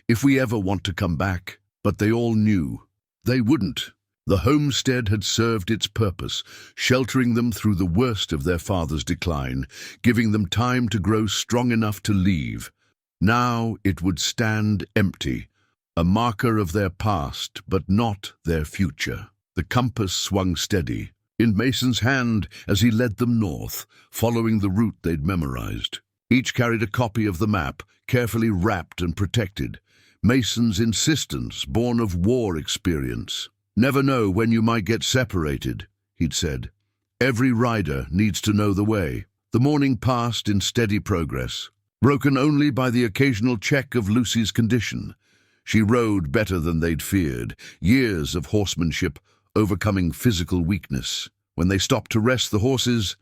"if we ever want to come back." But they all knew. They wouldn't. The homestead had served its purpose, sheltering them through the worst of their father's decline, giving them time to grow strong enough to leave. Now it would stand empty, a marker of their past, but not their future. The compass swung steady, in Mason's hand as he led them north, following the route they'd memorized. Each carried a copy of the map, carefully wrapped and protected. Mason's insistence, born of war experience. "Never know when you might get separated," he'd said. "Every rider needs to know the way." The morning passed in steady progress, broken only by the occasional check of Lucy's condition. She rode better than they'd feared, years of horsemanship overcoming physical weakness. When they stopped to rest the horses,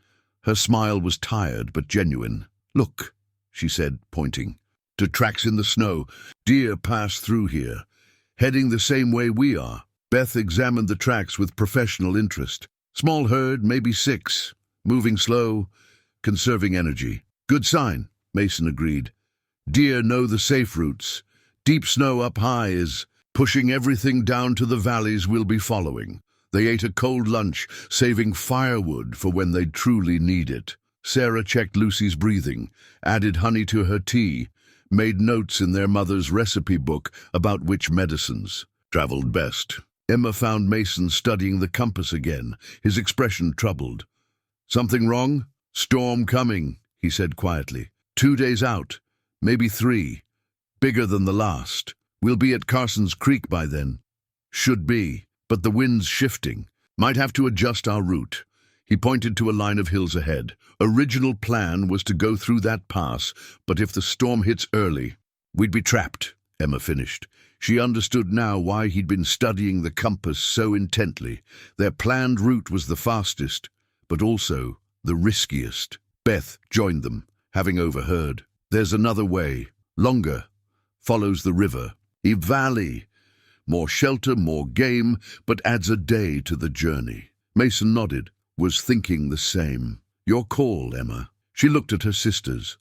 her smile was tired but genuine. "Look," she said, pointing to tracks in the snow. "Deer pass through here, heading the same way we are." Beth examined the tracks with professional interest. Small herd, maybe 6, moving slow, conserving energy. "Good sign," Mason agreed. "Deer know the safe routes. Deep snow up high is pushing everything down to the valleys we'll be following." They ate a cold lunch, saving firewood for when they'd truly need it. Sarah checked Lucy's breathing, added honey to her tea, made notes in their mother's recipe book about which medicines traveled best. Emma found Mason studying the compass again, his expression troubled. "Something wrong?" "Storm coming," he said quietly. 2 days out, maybe 3. Bigger than the last. We'll be at Carson's Creek by then." "Should be, but the wind's shifting. Might have to adjust our route." He pointed to a line of hills ahead. "Original plan was to go through that pass, but if the storm hits early, we'd be trapped," Emma finished. She understood now why he'd been studying the compass so intently. Their planned route was the fastest, but also the riskiest. Beth joined them, having overheard. "There's another way, longer, follows the river. A valley, more shelter, more game, but adds a day to the journey." Mason nodded, was thinking the same. "Your call, Emma." She looked at her sisters,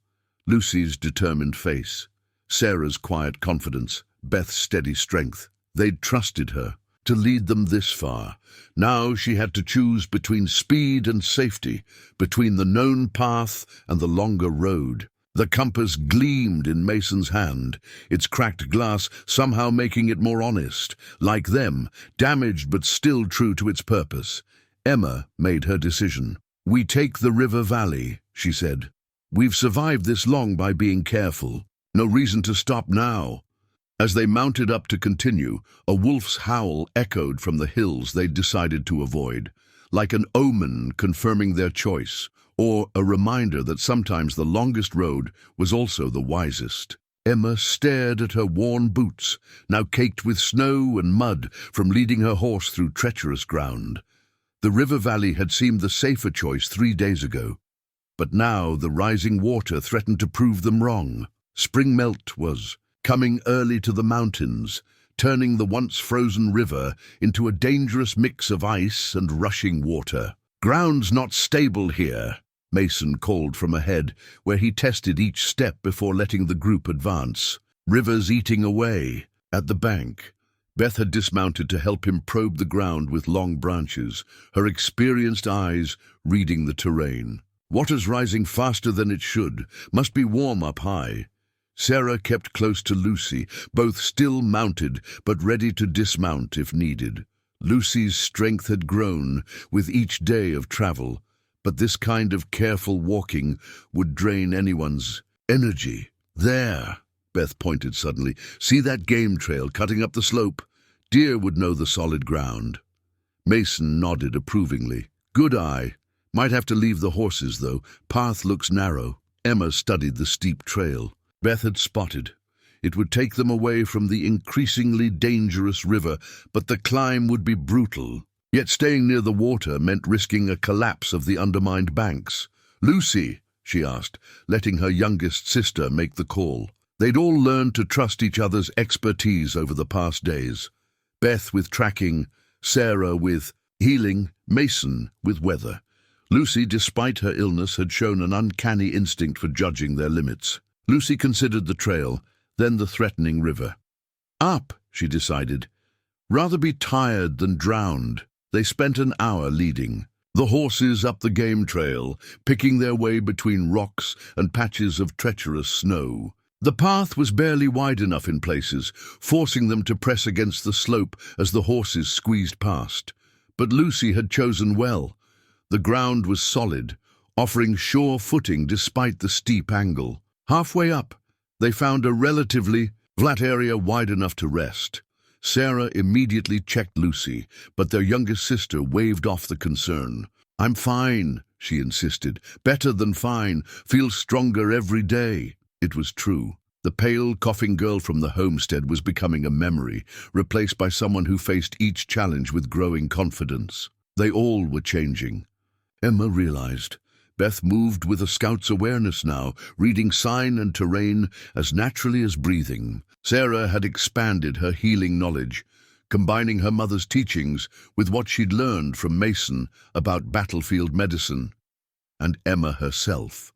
Lucy's determined face, Sarah's quiet confidence, Beth's steady strength. They'd trusted her to lead them this far. Now she had to choose between speed and safety, between the known path and the longer road. The compass gleamed in Mason's hand, its cracked glass somehow making it more honest, like them, damaged but still true to its purpose. Emma made her decision. "We take the river valley," she said. "We've survived this long by being careful. No reason to stop now." As they mounted up to continue, a wolf's howl echoed from the hills they'd decided to avoid, like an omen confirming their choice, or a reminder that sometimes the longest road was also the wisest. Emma stared at her worn boots, now caked with snow and mud from leading her horse through treacherous ground. The river valley had seemed the safer choice 3 days ago, but now the rising water threatened to prove them wrong. Spring melt was coming early to the mountains, turning the once frozen river into a dangerous mix of ice and rushing water. "Ground's not stable here," Mason called from ahead, where he tested each step before letting the group advance. "River's eating away." At the bank, Beth had dismounted to help him probe the ground with long branches, her experienced eyes reading the terrain. "Water's rising faster than it should. Must be warm up high." Sarah kept close to Lucy, both still mounted, but ready to dismount if needed. Lucy's strength had grown with each day of travel, but this kind of careful walking would drain anyone's energy. "There," Beth pointed suddenly. "See that game trail cutting up the slope? Deer would know the solid ground." Mason nodded approvingly. "Good eye. Might have to leave the horses, though. Path looks narrow." Emma studied the steep trail. Beth had spotted. It would take them away from the increasingly dangerous river, but the climb would be brutal. Yet staying near the water meant risking a collapse of the undermined banks. "Lucy," she asked, letting her youngest sister make the call. They'd all learned to trust each other's expertise over the past days. Beth with tracking, Sarah with healing, Mason with weather. Lucy, despite her illness, had shown an uncanny instinct for judging their limits. Lucy considered the trail, then the threatening river. Up, she decided. Rather be tired than drowned. They spent an hour leading. The horses up the game trail, picking their way between rocks and patches of treacherous snow. The path was barely wide enough in places, forcing them to press against the slope as the horses squeezed past. But Lucy had chosen well. The ground was solid, offering sure footing despite the steep angle. Halfway up, they found a relatively flat area wide enough to rest. Sarah immediately checked Lucy, but their youngest sister waved off the concern. "I'm fine," she insisted. "Better than fine. Feel stronger every day." It was true. The pale, coughing girl from the homestead was becoming a memory, replaced by someone who faced each challenge with growing confidence. They all were changing. Emma realized. Beth moved with a scout's awareness now, reading sign and terrain as naturally as breathing. Sarah had expanded her healing knowledge, combining her mother's teachings with what she'd learned from Mason about battlefield medicine. And Emma herself.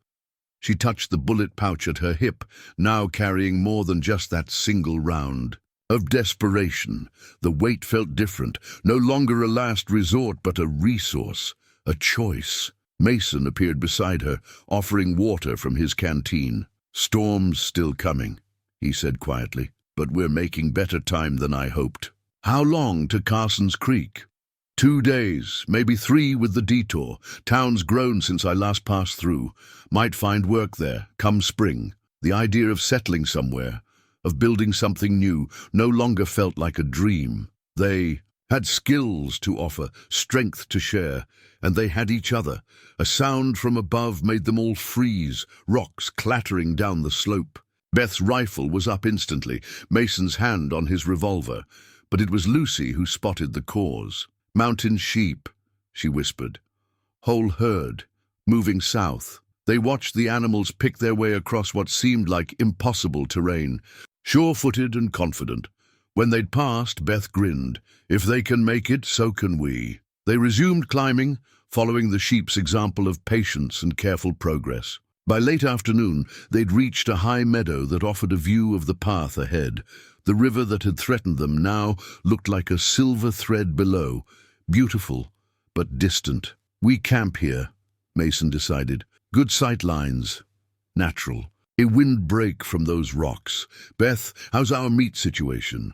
She touched the bullet pouch at her hip, now carrying more than just that single round. Of desperation, the weight felt different, no longer a last resort but a resource, a choice. Mason appeared beside her, offering water from his canteen. "Storm's still coming," he said quietly, "but we're making better time than I hoped." "How long to Carson's Creek?" 2 days, maybe 3 with the detour. Town's grown since I last passed through. Might find work there, come spring. The idea of settling somewhere, of building something new, no longer felt like a dream. They had skills to offer, strength to share, and they had each other. A sound from above made them all freeze, rocks clattering down the slope. Beth's rifle was up instantly, Mason's hand on his revolver, but it was Lucy who spotted the cause. "Mountain sheep," she whispered. "Whole herd, moving south." They watched the animals pick their way across what seemed like impossible terrain, sure-footed and confident. When they'd passed, Beth grinned. "If they can make it, so can we." They resumed climbing, following the sheep's example of patience and careful progress. By late afternoon, they'd reached a high meadow that offered a view of the path ahead. The river that had threatened them now looked like a silver thread below, beautiful but distant. "We camp here," Mason decided. "Good sight lines. Natural. A windbreak from those rocks. Beth, how's our meat situation?"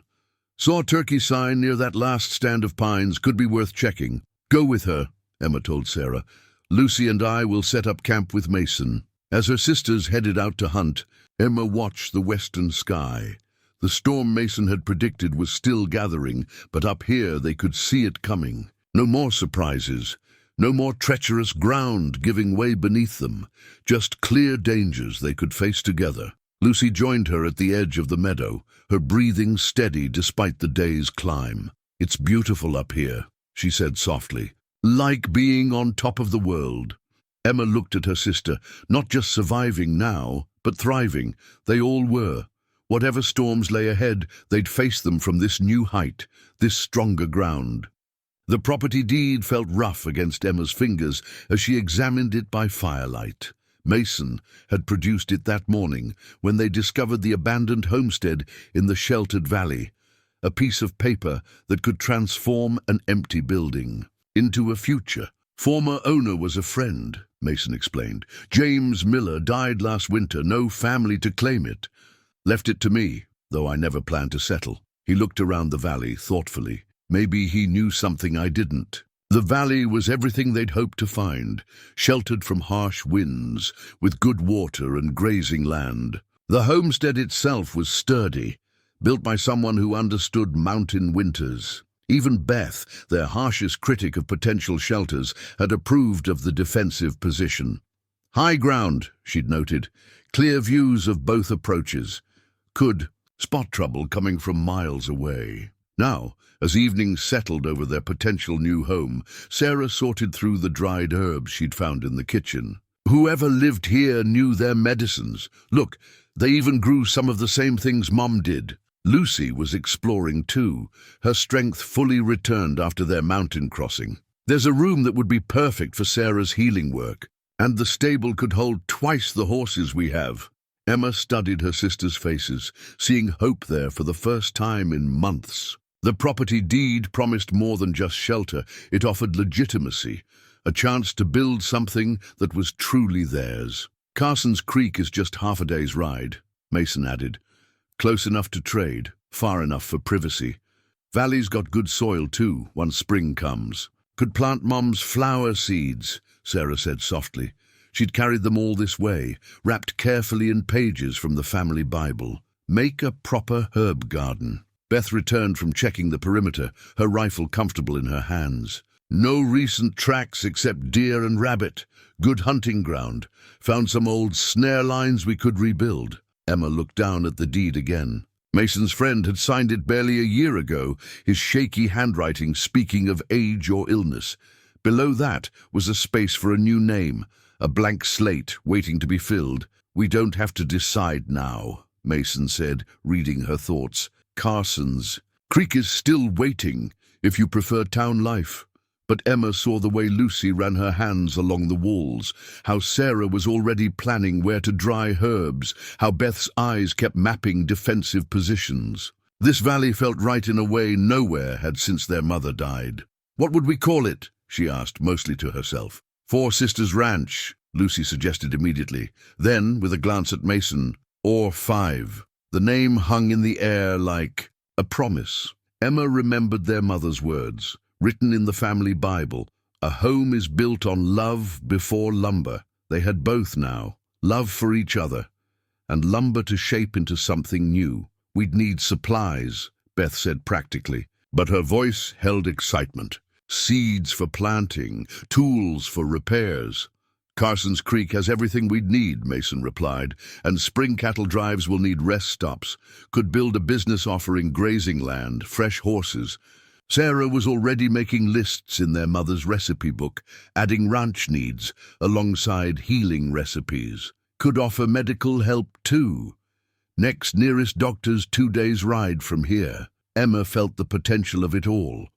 "Saw a turkey sign near that last stand of pines. Could be worth checking." "Go with her," Emma told Sarah. "Lucy and I will set up camp with Mason." As her sisters headed out to hunt, Emma watched the western sky. The storm Mason had predicted was still gathering, but up here they could see it coming. No more surprises, no more treacherous ground giving way beneath them, just clear dangers they could face together. Lucy joined her at the edge of the meadow, her breathing steady despite the day's climb. "It's beautiful up here," she said softly. "Like being on top of the world." Emma looked at her sister, not just surviving now, but thriving. They all were. Whatever storms lay ahead, they'd face them from this new height, this stronger ground. The property deed felt rough against Emma's fingers as she examined it by firelight. Mason had produced it that morning when they discovered the abandoned homestead in the sheltered valley, a piece of paper that could transform an empty building into a future. "Former owner was a friend," Mason explained. "James Miller died last winter, no family to claim it. Left it to me, though I never planned to settle." He looked around the valley thoughtfully. Maybe he knew something I didn't. The valley was everything they'd hoped to find, sheltered from harsh winds, with good water and grazing land. The homestead itself was sturdy, built by someone who understood mountain winters. Even Beth, their harshest critic of potential shelters, had approved of the defensive position. "High ground," she'd noted, "clear views of both approaches. Could spot trouble coming from miles away." Now, as evening settled over their potential new home, Sarah sorted through the dried herbs she'd found in the kitchen. Whoever lived here knew their medicines. Look, they even grew some of the same things Mom did. Lucy was exploring too, her strength fully returned after their mountain crossing. There's a room that would be perfect for Sarah's healing work, and the stable could hold twice the horses we have. Emma studied her sisters' faces, seeing hope there for the first time in months. The property deed promised more than just shelter. It offered legitimacy, a chance to build something that was truly theirs. Carson's Creek is just half a day's ride, Mason added. Close enough to trade, far enough for privacy. Valley's got good soil too, once spring comes. Could plant Mom's flower seeds, Sarah said softly. She'd carried them all this way, wrapped carefully in pages from the family Bible. Make a proper herb garden. Beth returned from checking the perimeter, her rifle comfortable in her hands. No recent tracks except deer and rabbit. Good hunting ground. Found some old snare lines we could rebuild. Emma looked down at the deed again. Mason's friend had signed it barely a year ago, his shaky handwriting speaking of age or illness. Below that was a space for a new name, a blank slate waiting to be filled. We don't have to decide now, Mason said, reading her thoughts. Carson's Creek is still waiting, if you prefer town life. But Emma saw the way Lucy ran her hands along the walls, how Sarah was already planning where to dry herbs, how Beth's eyes kept mapping defensive positions. This valley felt right in a way nowhere had since their mother died. What would we call it? She asked, mostly to herself. Four Sisters Ranch, Lucy suggested immediately. Then, with a glance at Mason, or Five. The name hung in the air like a promise. Emma remembered their mother's words, written in the family Bible. A home is built on love before lumber. They had both now, love for each other, and lumber to shape into something new. We'd need supplies, Beth said practically, but her voice held excitement. Seeds for planting, tools for repairs. Carson's Creek has everything we'd need, Mason replied, and spring cattle drives will need rest stops. Could build a business offering grazing land, fresh horses. Sarah was already making lists in their mother's recipe book, adding ranch needs alongside healing recipes. Could offer medical help too. Next nearest doctor's 2 days' ride from here. Emma felt the potential of it all.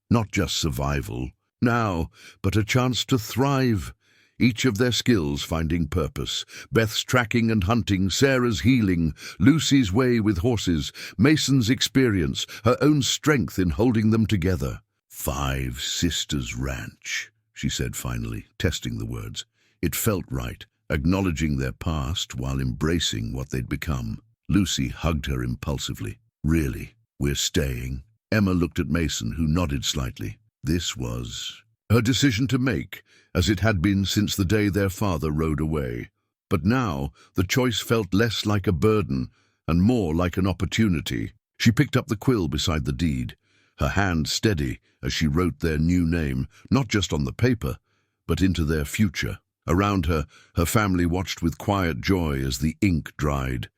Not just survival, now, but a chance to thrive. Each of their skills finding purpose. Beth's tracking and hunting, Sarah's healing, Lucy's way with horses, Mason's experience, her own strength in holding them together. Five Sisters Ranch, she said finally, testing the words. It felt right, acknowledging their past while embracing what they'd become. Lucy hugged her impulsively. Really, we're staying? Emma looked at Mason, who nodded slightly. This was her decision to make, as it had been since the day their father rode away. But now the choice felt less like a burden and more like an opportunity. She picked up the quill beside the deed, her hand steady as she wrote their new name, not just on the paper, but into their future. Around her, her family watched with quiet joy as the ink dried,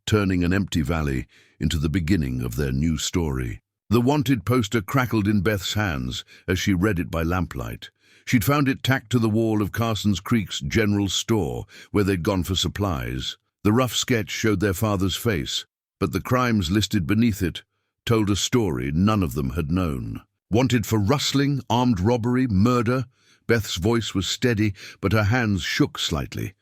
turning an empty valley into the beginning of their new story. The wanted poster crackled in Beth's hands as she read it by lamplight. She'd found it tacked to the wall of Carson's Creek's general store, where they'd gone for supplies. The rough sketch showed their father's face, but the crimes listed beneath it told a story none of them had known. Wanted for rustling, armed robbery, murder. Beth's voice was steady, but her hands shook slightly.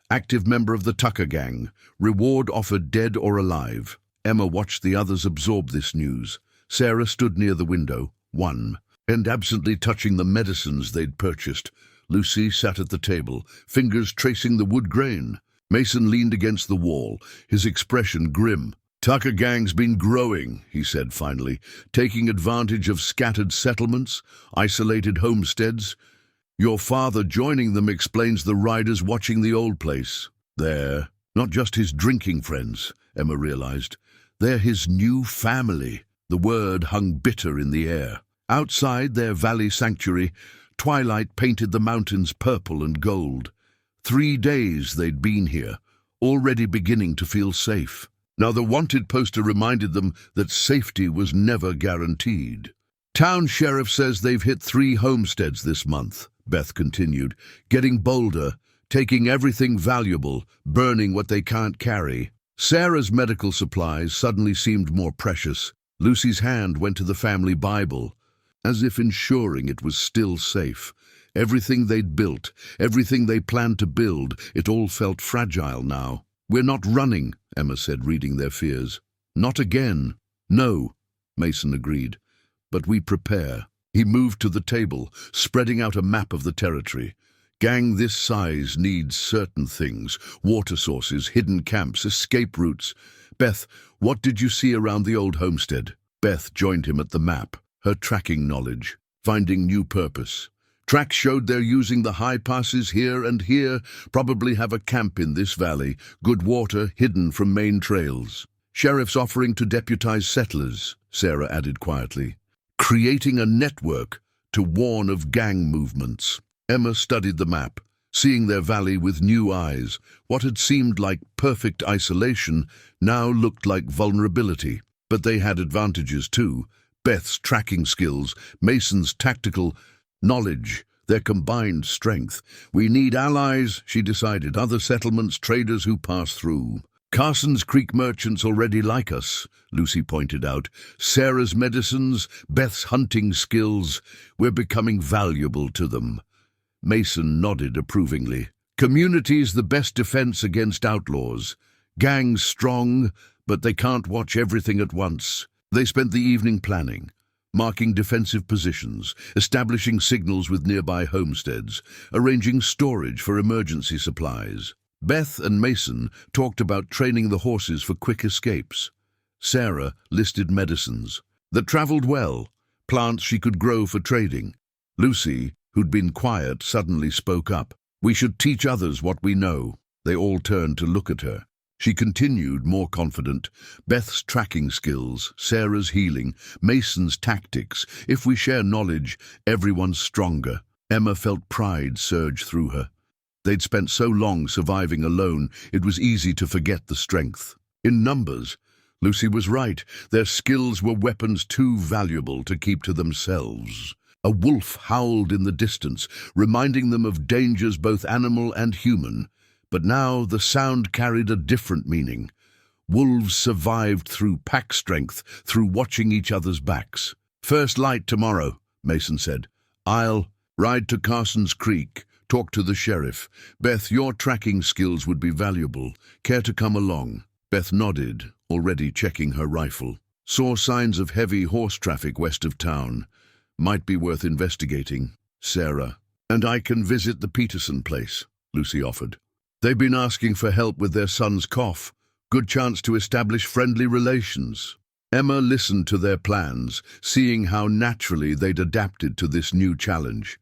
Active member of the Tucker gang. Reward offered dead or alive. Emma watched the others absorb this news. Sarah stood near the window, and absently touching the medicines they'd purchased. Lucy sat at the table, fingers tracing the wood grain. Mason leaned against the wall, his expression grim. Tucker gang's been growing, he said finally, taking advantage of scattered settlements, isolated homesteads. Your father joining them explains the riders watching the old place. They're not just his drinking friends, Emma realized. They're his new family. The word hung bitter in the air. Outside their valley sanctuary, twilight painted the mountains purple and gold. 3 days they'd been here, already beginning to feel safe. Now the wanted poster reminded them that safety was never guaranteed. Town sheriff says they've hit 3 homesteads this month, Beth continued, getting bolder, taking everything valuable, burning what they can't carry. Sarah's medical supplies suddenly seemed more precious. Lucy's hand went to the family Bible, as if ensuring it was still safe. Everything they'd built, everything they planned to build, it all felt fragile now. "We're not running," Emma said, reading their fears. "Not again." "No," Mason agreed. "But we prepare." He moved to the table, spreading out a map of the territory. "Gang this size needs certain things: water sources, hidden camps, escape routes. Beth, what did you see around the old homestead?" Beth joined him at the map, her tracking knowledge, finding new purpose. Tracks showed they're using the high passes here and here, probably have a camp in this valley, good water hidden from main trails. "Sheriff's offering to deputize settlers," Sarah added quietly, "creating a network to warn of gang movements." Emma studied the map, seeing their valley with new eyes. What had seemed like perfect isolation now looked like vulnerability. But they had advantages too. Beth's tracking skills, Mason's tactical knowledge, their combined strength. "We need allies," she decided, "other settlements, traders who pass through." "Carson's Creek merchants already like us," Lucy pointed out. "Sarah's medicines, Beth's hunting skills, we're becoming valuable to them." Mason nodded approvingly. "Community's the best defense against outlaws. Gangs strong, but they can't watch everything at once." They spent the evening planning, marking defensive positions, establishing signals with nearby homesteads, arranging storage for emergency supplies. Beth and Mason talked about training the horses for quick escapes. Sarah listed medicines that traveled well, plants she could grow for trading. Lucy, who'd been quiet, suddenly spoke up. "We should teach others what we know." They all turned to look at her. She continued, more confident. "Beth's tracking skills, Sarah's healing, Mason's tactics. If we share knowledge, everyone's stronger." Emma felt pride surge through her. They'd spent so long surviving alone, it was easy to forget the strength. In numbers, Lucy was right. Their skills were weapons too valuable to keep to themselves. A wolf howled in the distance, reminding them of dangers both animal and human. But now the sound carried a different meaning. Wolves survived through pack strength, through watching each other's backs. "First light tomorrow," Mason said. "I'll ride to Carson's Creek, talk to the sheriff. Beth, your tracking skills would be valuable. Care to come along?" Beth nodded, already checking her rifle. "Saw signs of heavy horse traffic west of town. Might be worth investigating." Sarah. "And I can visit the Peterson place," Lucy offered. "They've been asking for help with their son's cough. Good chance to establish friendly relations." Emma listened to their plans, seeing how naturally they'd adapted to this new challenge.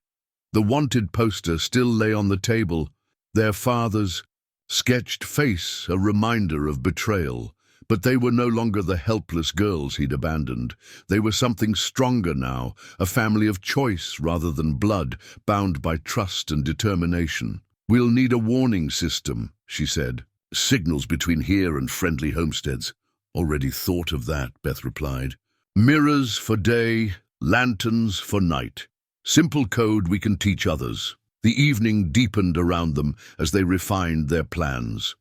The wanted poster still lay on the table, their father's sketched face a reminder of betrayal. But they were no longer the helpless girls he'd abandoned. They were something stronger now, a family of choice rather than blood, bound by trust and determination. "We'll need a warning system," she said. "Signals between here and friendly homesteads." "Already thought of that," Beth replied. "Mirrors for day, lanterns for night. Simple code we can teach others." The evening deepened around them as they refined their plans.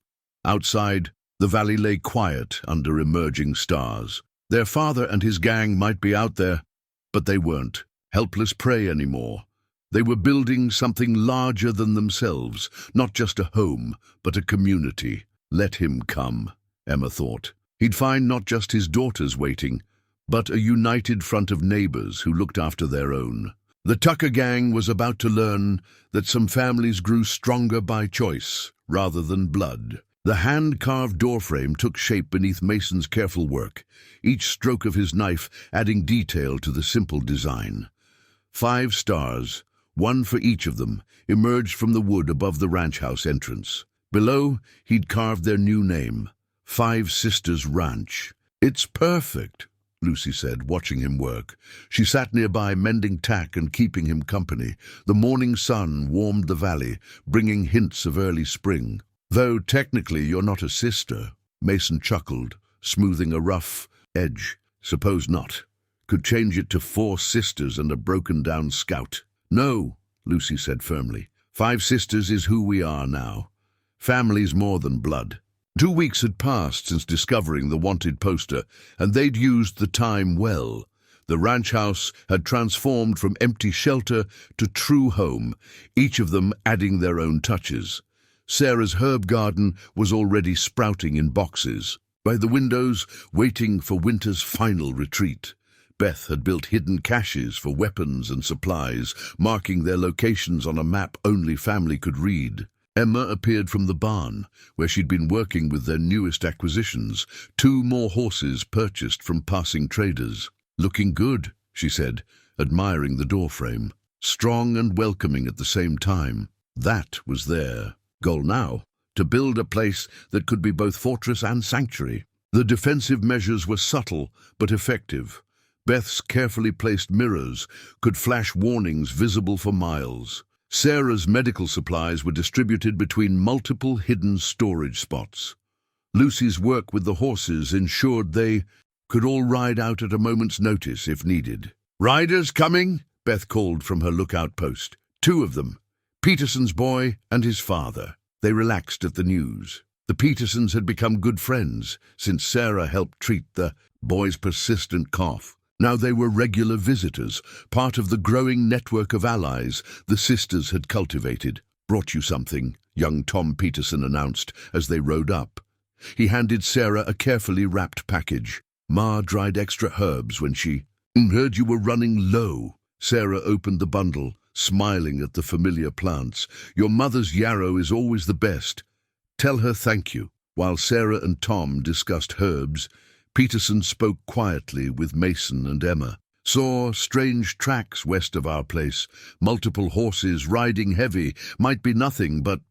Outside, the valley lay quiet under emerging stars. Their father and his gang might be out there, but they weren't helpless prey anymore. They were building something larger than themselves, not just a home, but a community. Let him come, Emma thought. He'd find not just his daughters waiting, but a united front of neighbors who looked after their own. The Tucker gang was about to learn that some families grew stronger by choice rather than blood. The hand-carved doorframe took shape beneath Mason's careful work, each stroke of his knife adding detail to the simple design. 5 stars, one for each of them, emerged from the wood above the ranch house entrance. Below, he'd carved their new name, 5 Sisters Ranch. "It's perfect," Lucy said, watching him work. She sat nearby, mending tack and keeping him company. The morning sun warmed the valley, bringing hints of early spring. "Though technically you're not a sister," Mason chuckled. smoothing a rough edge. Suppose not. Could change it to 4 sisters and a broken-down scout. No, Lucy said firmly. 5 sisters is who we are now. Family's more than blood. 2 weeks had passed since discovering the wanted poster, and they'd used the time well. The ranch house had transformed from empty shelter to true home, each of them adding their own touches. Sarah's herb garden was already sprouting in boxes. By the windows, waiting for winter's final retreat. Beth had built hidden caches for weapons and supplies, marking their locations on a map only family could read. Emma appeared from the barn, where she'd been working with their newest acquisitions, 2 more horses purchased from passing traders. "Looking good," she said, admiring the doorframe. Strong and welcoming at the same time. That was their goal now, to build a place that could be both fortress and sanctuary. The defensive measures were subtle but effective. Beth's carefully placed mirrors could flash warnings visible for miles. Sarah's medical supplies were distributed between multiple hidden storage spots. Lucy's work with the horses ensured they could all ride out at a moment's notice if needed. "Riders coming?" Beth called from her lookout post. 2 of them, Peterson's boy and his father. They relaxed at the news. The Petersons had become good friends since Sarah helped treat the boy's persistent cough. Now they were regular visitors, part of the growing network of allies the sisters had cultivated. "Brought you something," young Tom Peterson announced as they rode up. He handed Sarah a carefully wrapped package. "Ma dried extra herbs when she heard you were running low." Sarah opened the bundle, smiling at the familiar plants. "Your mother's yarrow is always the best. Tell her thank you." While Sarah and Tom discussed herbs, Peterson spoke quietly with Mason and Emma. "Saw strange tracks west of our place. Multiple horses riding heavy. Might be nothing, but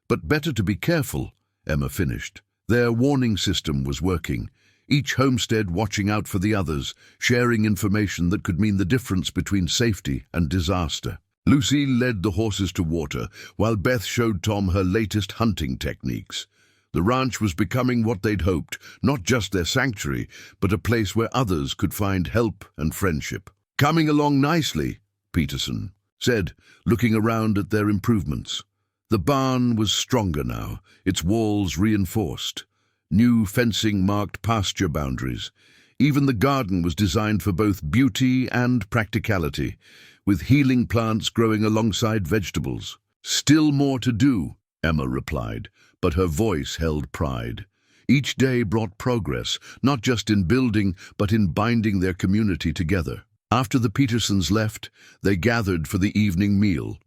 better to be careful," Emma finished. Their warning system was working. Each homestead watching out for the others, sharing information that could mean the difference between safety and disaster. Lucy led the horses to water, while Beth showed Tom her latest hunting techniques. The ranch was becoming what they'd hoped, not just their sanctuary, but a place where others could find help and friendship. "Coming along nicely," Peterson said, looking around at their improvements. The barn was stronger now, its walls reinforced. New fencing marked pasture boundaries. Even the garden was designed for both beauty and practicality, with healing plants growing alongside vegetables. "Still more to do," Emma replied, but her voice held pride. Each day brought progress, not just in building, but in binding their community together. After the Petersons left, they gathered for the evening meal.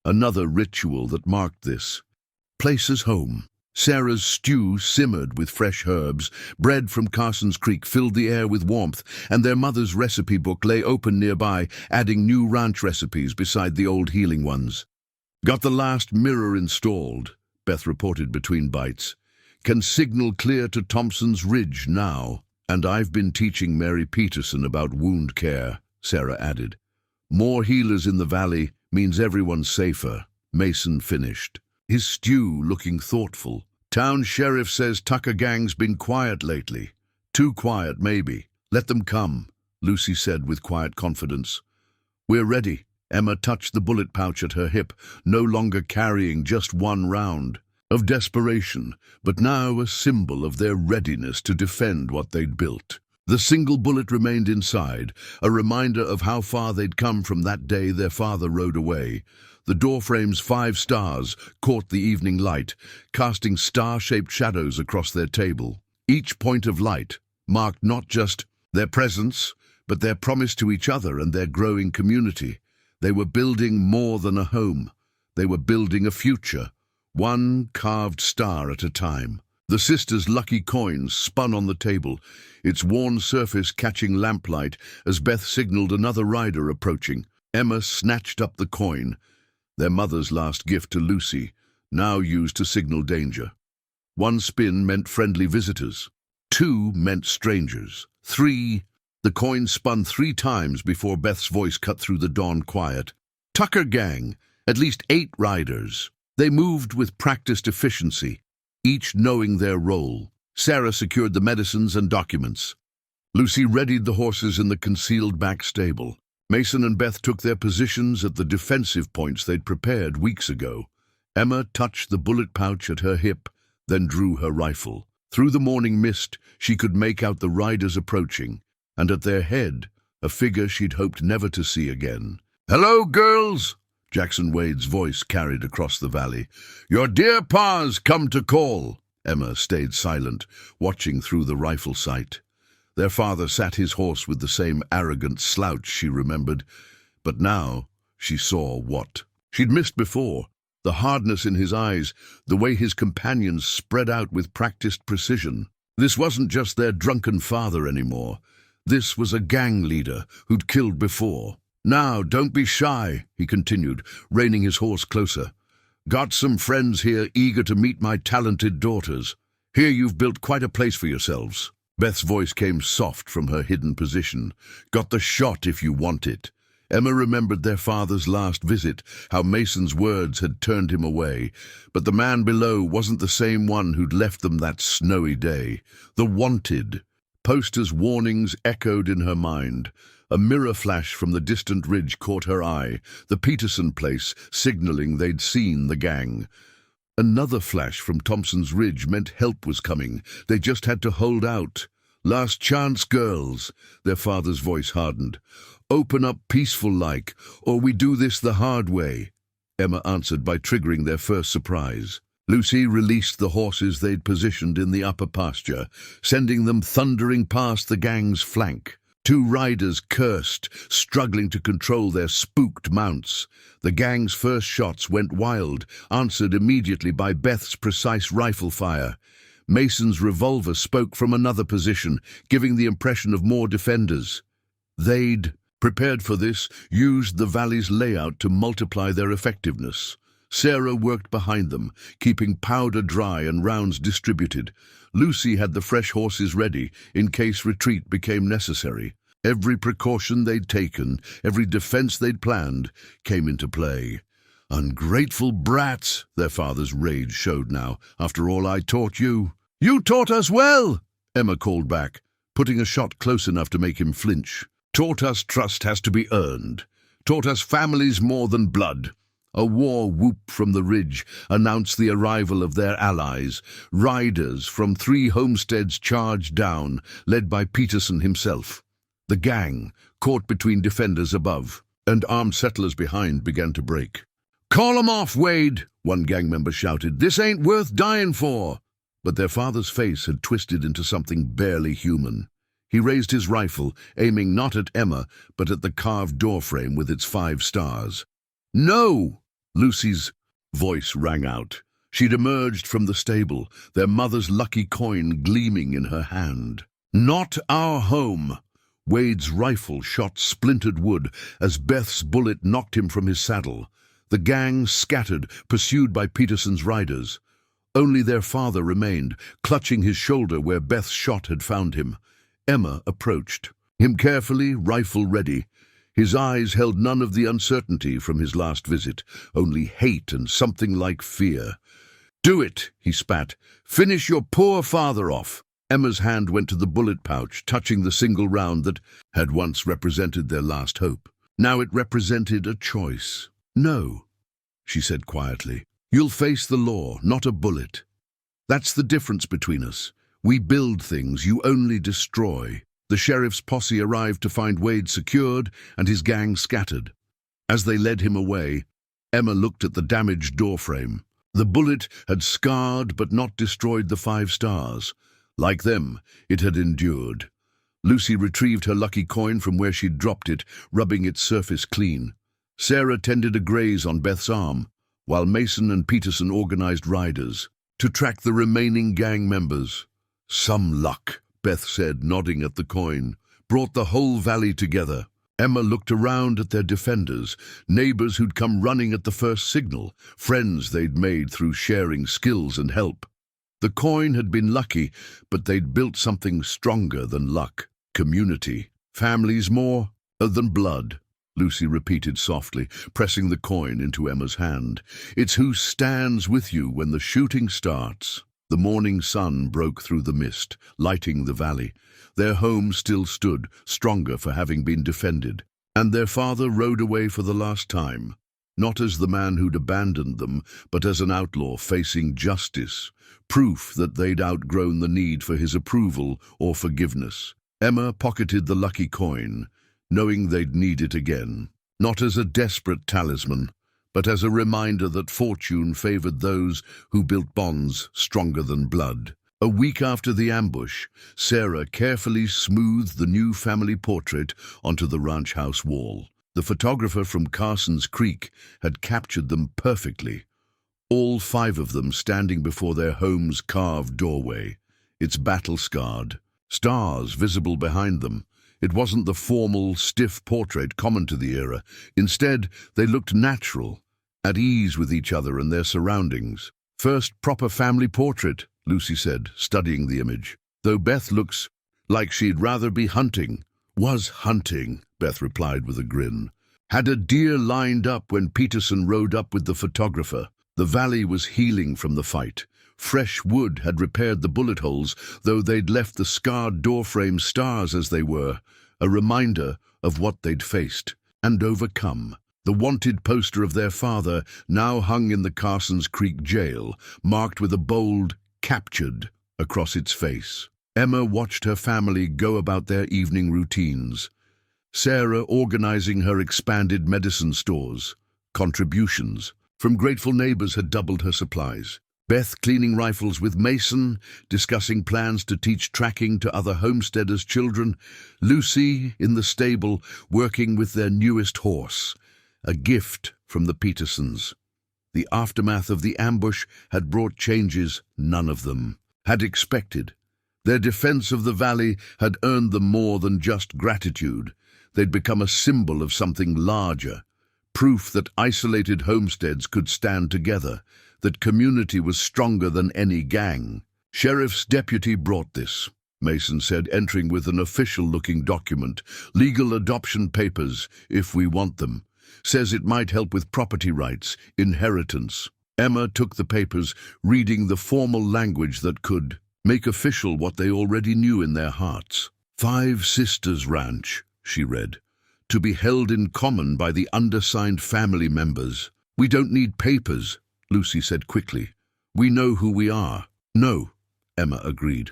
Another ritual that marked this place as home. Sarah's stew simmered with fresh herbs, bread from Carson's Creek filled the air with warmth, and their mother's recipe book lay open nearby, adding new ranch recipes beside the old healing ones. "Got the last mirror installed," Beth reported between bites. "Can signal clear to Thompson's Ridge now. And I've been teaching Mary Peterson about wound care," Sarah added. "More healers in the valley means everyone's safer," Mason finished, his stew looking thoughtful. "Town sheriff says Tucker gang's been quiet lately. Too quiet, maybe. Let them come," Lucy said with quiet confidence. "We're ready." Emma touched the bullet pouch at her hip, no longer carrying just one round. Of desperation, but now a symbol of their readiness to defend what they'd built. The single bullet remained inside, a reminder of how far they'd come from that day their father rode away. The doorframe's 5 stars caught the evening light, casting star-shaped shadows across their table. Each point of light marked not just their presence, but their promise to each other and their growing community. They were building more than a home. They were building a future, one carved star at a time. The sisters' lucky coins spun on the table, its worn surface catching lamplight as Beth signaled another rider approaching. Emma snatched up the coin, their mother's last gift to Lucy, now used to signal danger. 1 spin meant friendly visitors. 2 meant strangers. 3... The coin spun 3 times before Beth's voice cut through the dawn quiet. "Tucker gang, at least 8 riders." They moved with practiced efficiency, each knowing their role. Sarah secured the medicines and documents. Lucy readied the horses in the concealed back stable. Mason and Beth took their positions at the defensive points they'd prepared weeks ago. Emma touched the bullet pouch at her hip, then drew her rifle. Through the morning mist, she could make out the riders approaching, and at their head, a figure she'd hoped never to see again. "Hello, girls!" Jackson Wade's voice carried across the valley. "Your dear pa's come to call." Emma stayed silent, watching through the rifle sight. Their father sat his horse with the same arrogant slouch she remembered, but now she saw what she'd missed before. The hardness in his eyes, the way his companions spread out with practiced precision. This wasn't just their drunken father anymore. This was a gang leader who'd killed before. "Now, don't be shy," he continued, reining his horse closer. "Got some friends here eager to meet my talented daughters. Here you've built quite a place for yourselves." Beth's voice came soft from her hidden position. "Got the shot if you want it." Emma remembered their father's last visit, how Mason's words had turned him away. But the man below wasn't the same one who'd left them that snowy day. The wanted. Posters' warnings echoed in her mind. A mirror flash from the distant ridge caught her eye, the Peterson place signaling they'd seen the gang. Another flash from Thompson's Ridge meant help was coming. They just had to hold out. "Last chance, girls," their father's voice hardened. "Open up peaceful-like, or we do this the hard way." Emma answered by triggering their first surprise. Lucy released the horses they'd positioned in the upper pasture, sending them thundering past the gang's flank. Two riders cursed, struggling to control their spooked mounts. The gang's first shots went wild, answered immediately by Beth's precise rifle fire. Mason's revolver spoke from another position, giving the impression of more defenders. They'd, prepared for this, used the valley's layout to multiply their effectiveness. Sarah worked behind them, keeping powder dry and rounds distributed. Lucy had the fresh horses ready, in case retreat became necessary. Every precaution they'd taken, every defense they'd planned, came into play. "Ungrateful brats," their father's rage showed now. "After all I taught you." "You taught us well," Emma called back, putting a shot close enough to make him flinch. "Taught us trust has to be earned. Taught us families more than blood." A war whoop from the ridge announced the arrival of their allies. Riders from 3 homesteads charged down, led by Peterson himself. The gang, caught between defenders above and armed settlers behind, began to break. "Call 'em off, Wade," one gang member shouted. "This ain't worth dying for." But their father's face had twisted into something barely human. He raised his rifle, aiming not at Emma, but at the carved doorframe with its 5 stars. "No!" Lucy's voice rang out. She'd emerged from the stable, their mother's lucky coin gleaming in her hand. "Not our home." Wade's rifle shot splintered wood as Beth's bullet knocked him from his saddle. The gang scattered, pursued by Peterson's riders. Only their father remained, clutching his shoulder where Beth's shot had found him. Emma approached, him carefully, rifle ready. His eyes held none of the uncertainty from his last visit, only hate and something like fear. "Do it," he spat. "Finish your poor father off." Emma's hand went to the bullet pouch, touching the single round that had once represented their last hope. Now it represented a choice. "No," she said quietly. "You'll face the law, not a bullet. That's the difference between us. We build things, you only destroy." The sheriff's posse arrived to find Wade secured and his gang scattered. As they led him away, Emma looked at the damaged doorframe. The bullet had scarred but not destroyed the 5 stars. Like them, it had endured. Lucy retrieved her lucky coin from where she'd dropped it, rubbing its surface clean. Sarah tended a graze on Beth's arm, while Mason and Peterson organized riders to track the remaining gang members. "Some luck," Beth said, nodding at the coin. "Brought the whole valley together." Emma looked around at their defenders, neighbors who'd come running at the first signal, friends they'd made through sharing skills and help. The coin had been lucky, but they'd built something stronger than luck. Community. Families more than blood, Lucy repeated softly, pressing the coin into Emma's hand. "It's who stands with you when the shooting starts." The morning sun broke through the mist, lighting the valley. Their home still stood, stronger for having been defended. And their father rode away for the last time, not as the man who'd abandoned them, but as an outlaw facing justice, proof that they'd outgrown the need for his approval or forgiveness. Emma pocketed the lucky coin, knowing they'd need it again, not as a desperate talisman, but as a reminder that fortune favored those who built bonds stronger than blood. A week after the ambush, Sarah carefully smoothed the new family portrait onto the ranch house wall. The photographer from Carson's Creek had captured them perfectly, all 5 of them standing before their home's carved doorway, its battle-scarred, stars visible behind them. It wasn't the formal, stiff portrait common to the era. Instead, they looked natural, at ease with each other and their surroundings. "First proper family portrait," Lucy said, studying the image. "Though Beth looks like she'd rather be hunting." "Was hunting," Beth replied with a grin. "Had a deer lined up when Peterson rode up with the photographer." The valley was healing from the fight. Fresh wood had repaired the bullet holes, though they'd left the scarred doorframe stars as they were, a reminder of what they'd faced and overcome. The wanted poster of their father now hung in the Carson's Creek jail, marked with a bold "Captured" across its face. Emma watched her family go about their evening routines. Sarah organizing her expanded medicine stores. Contributions from grateful neighbors had doubled her supplies. Beth cleaning rifles with Mason, discussing plans to teach tracking to other homesteaders' children. Lucy in the stable, working with their newest horse, a gift from the Petersons. The aftermath of the ambush had brought changes none of them had expected. Their defense of the valley had earned them more than just gratitude. They'd become a symbol of something larger, proof that isolated homesteads could stand together, that community was stronger than any gang. "Sheriff's deputy brought this," Mason said, entering with an official-looking document. "Legal adoption papers, if we want them. Says it might help with property rights, inheritance." Emma took the papers, reading the formal language that could make official what they already knew in their hearts. "Five Sisters Ranch," she read, "to be held in common by the undersigned family members." "We don't need papers," Lucy said quickly. "We know who we are." "No," Emma agreed.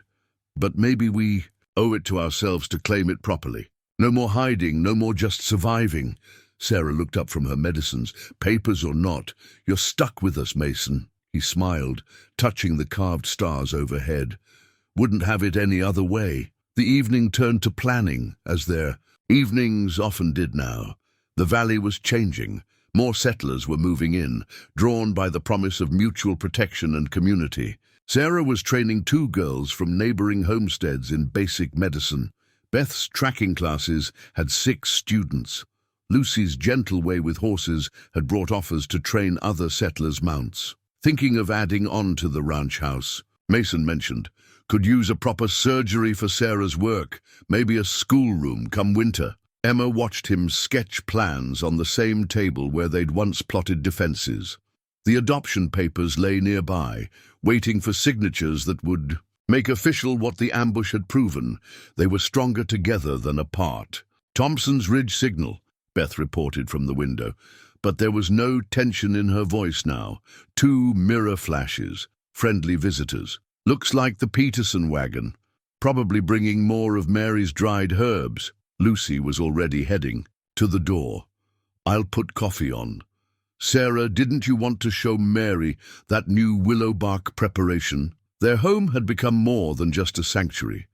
"But maybe we owe it to ourselves to claim it properly. No more hiding, no more just surviving." Sarah looked up from her medicines. "Papers or not, you're stuck with us, Mason." He smiled, touching the carved stars overhead. "Wouldn't have it any other way." The evening turned to planning, as their evenings often did now. The valley was changing. More settlers were moving in, drawn by the promise of mutual protection and community. Sarah was training 2 girls from neighboring homesteads in basic medicine. Beth's tracking classes had 6 students. Lucy's gentle way with horses had brought offers to train other settlers' mounts. Thinking of adding on to the ranch house, Mason mentioned, could use a proper surgery for Sarah's work, maybe a schoolroom come winter. Emma watched him sketch plans on the same table where they'd once plotted defenses. The adoption papers lay nearby, waiting for signatures that would make official what the ambush had proven. They were stronger together than apart. "Thompson's Ridge signal," Beth reported from the window, but there was no tension in her voice now. 2 mirror flashes, friendly visitors. "Looks like the Peterson wagon, probably bringing more of Mary's dried herbs." Lucy was already heading to the door. "I'll put coffee on." "Sarah, didn't you want to show Mary that new willow bark preparation?" Their home had become more than just a sanctuary.